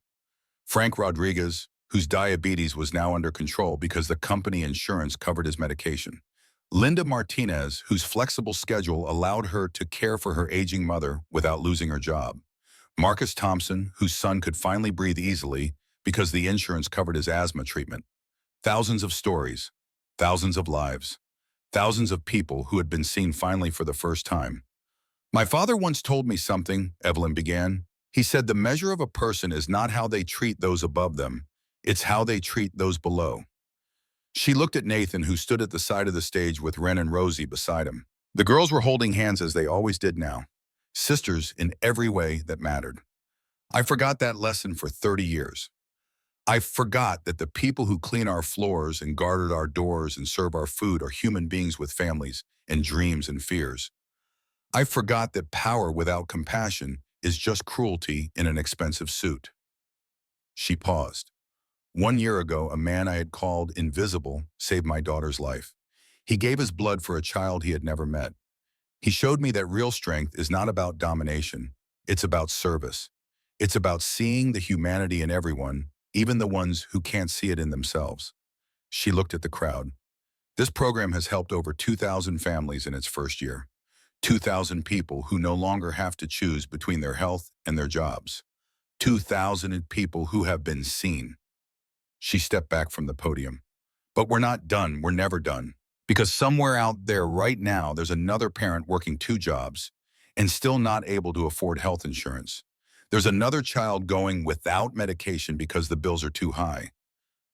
Frank Rodriguez, whose diabetes was now under control because the company insurance covered his medication. Linda Martinez, whose flexible schedule allowed her to care for her aging mother without losing her job. Marcus Thompson, whose son could finally breathe easily because the insurance covered his asthma treatment. Thousands of stories, thousands of lives, thousands of people who had been seen finally for the first time. My father once told me something, Evelyn began. He said the measure of a person is not how they treat those above them, it's how they treat those below. She looked at Nathan, who stood at the side of the stage with Ren and Rosie beside him. The girls were holding hands as they always did now, sisters in every way that mattered. I forgot that lesson for 30 years. I forgot that the people who clean our floors and guard our doors and serve our food are human beings with families and dreams and fears. I forgot that power without compassion is just cruelty in an expensive suit. She paused. 1 year ago, a man I had called invisible saved my daughter's life. He gave his blood for a child he had never met. He showed me that real strength is not about domination. It's about service. It's about seeing the humanity in everyone, even the ones who can't see it in themselves. She looked at the crowd. This program has helped over 2,000 families in its first year. 2,000 people who no longer have to choose between their health and their jobs. 2,000 people who have been seen. She stepped back from the podium. But we're not done. We're never done. Because somewhere out there right now, there's another parent working 2 jobs and still not able to afford health insurance. There's another child going without medication because the bills are too high.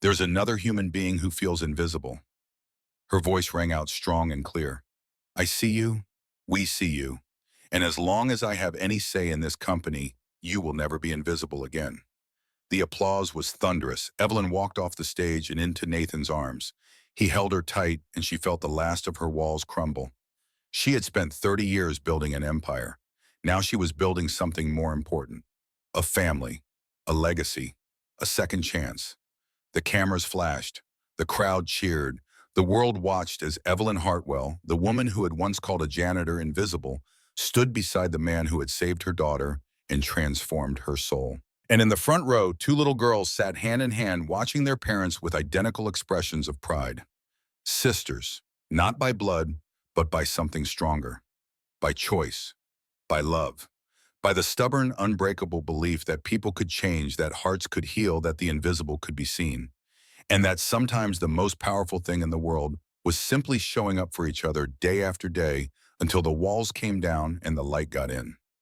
There's another human being who feels invisible. Her voice rang out strong and clear. I see you. We see you. And as long as I have any say in this company, you will never be invisible again. The applause was thunderous. Evelyn walked off the stage and into Nathan's arms. He held her tight, and she felt the last of her walls crumble. She had spent 30 years building an empire. Now she was building something more important. A family, a legacy, a second chance. The cameras flashed. The crowd cheered. The world watched as Evelyn Hartwell, the woman who had once called a janitor invisible, stood beside the man who had saved her daughter and transformed her soul. And in the front row, 2 little girls sat hand in hand watching their parents with identical expressions of pride. Sisters, not by blood, but by something stronger. By choice. By love. By the stubborn, unbreakable belief that people could change, that hearts could heal, that the invisible could be seen. And that sometimes the most powerful thing in the world was simply showing up for each other day after day until the walls came down and the light got in.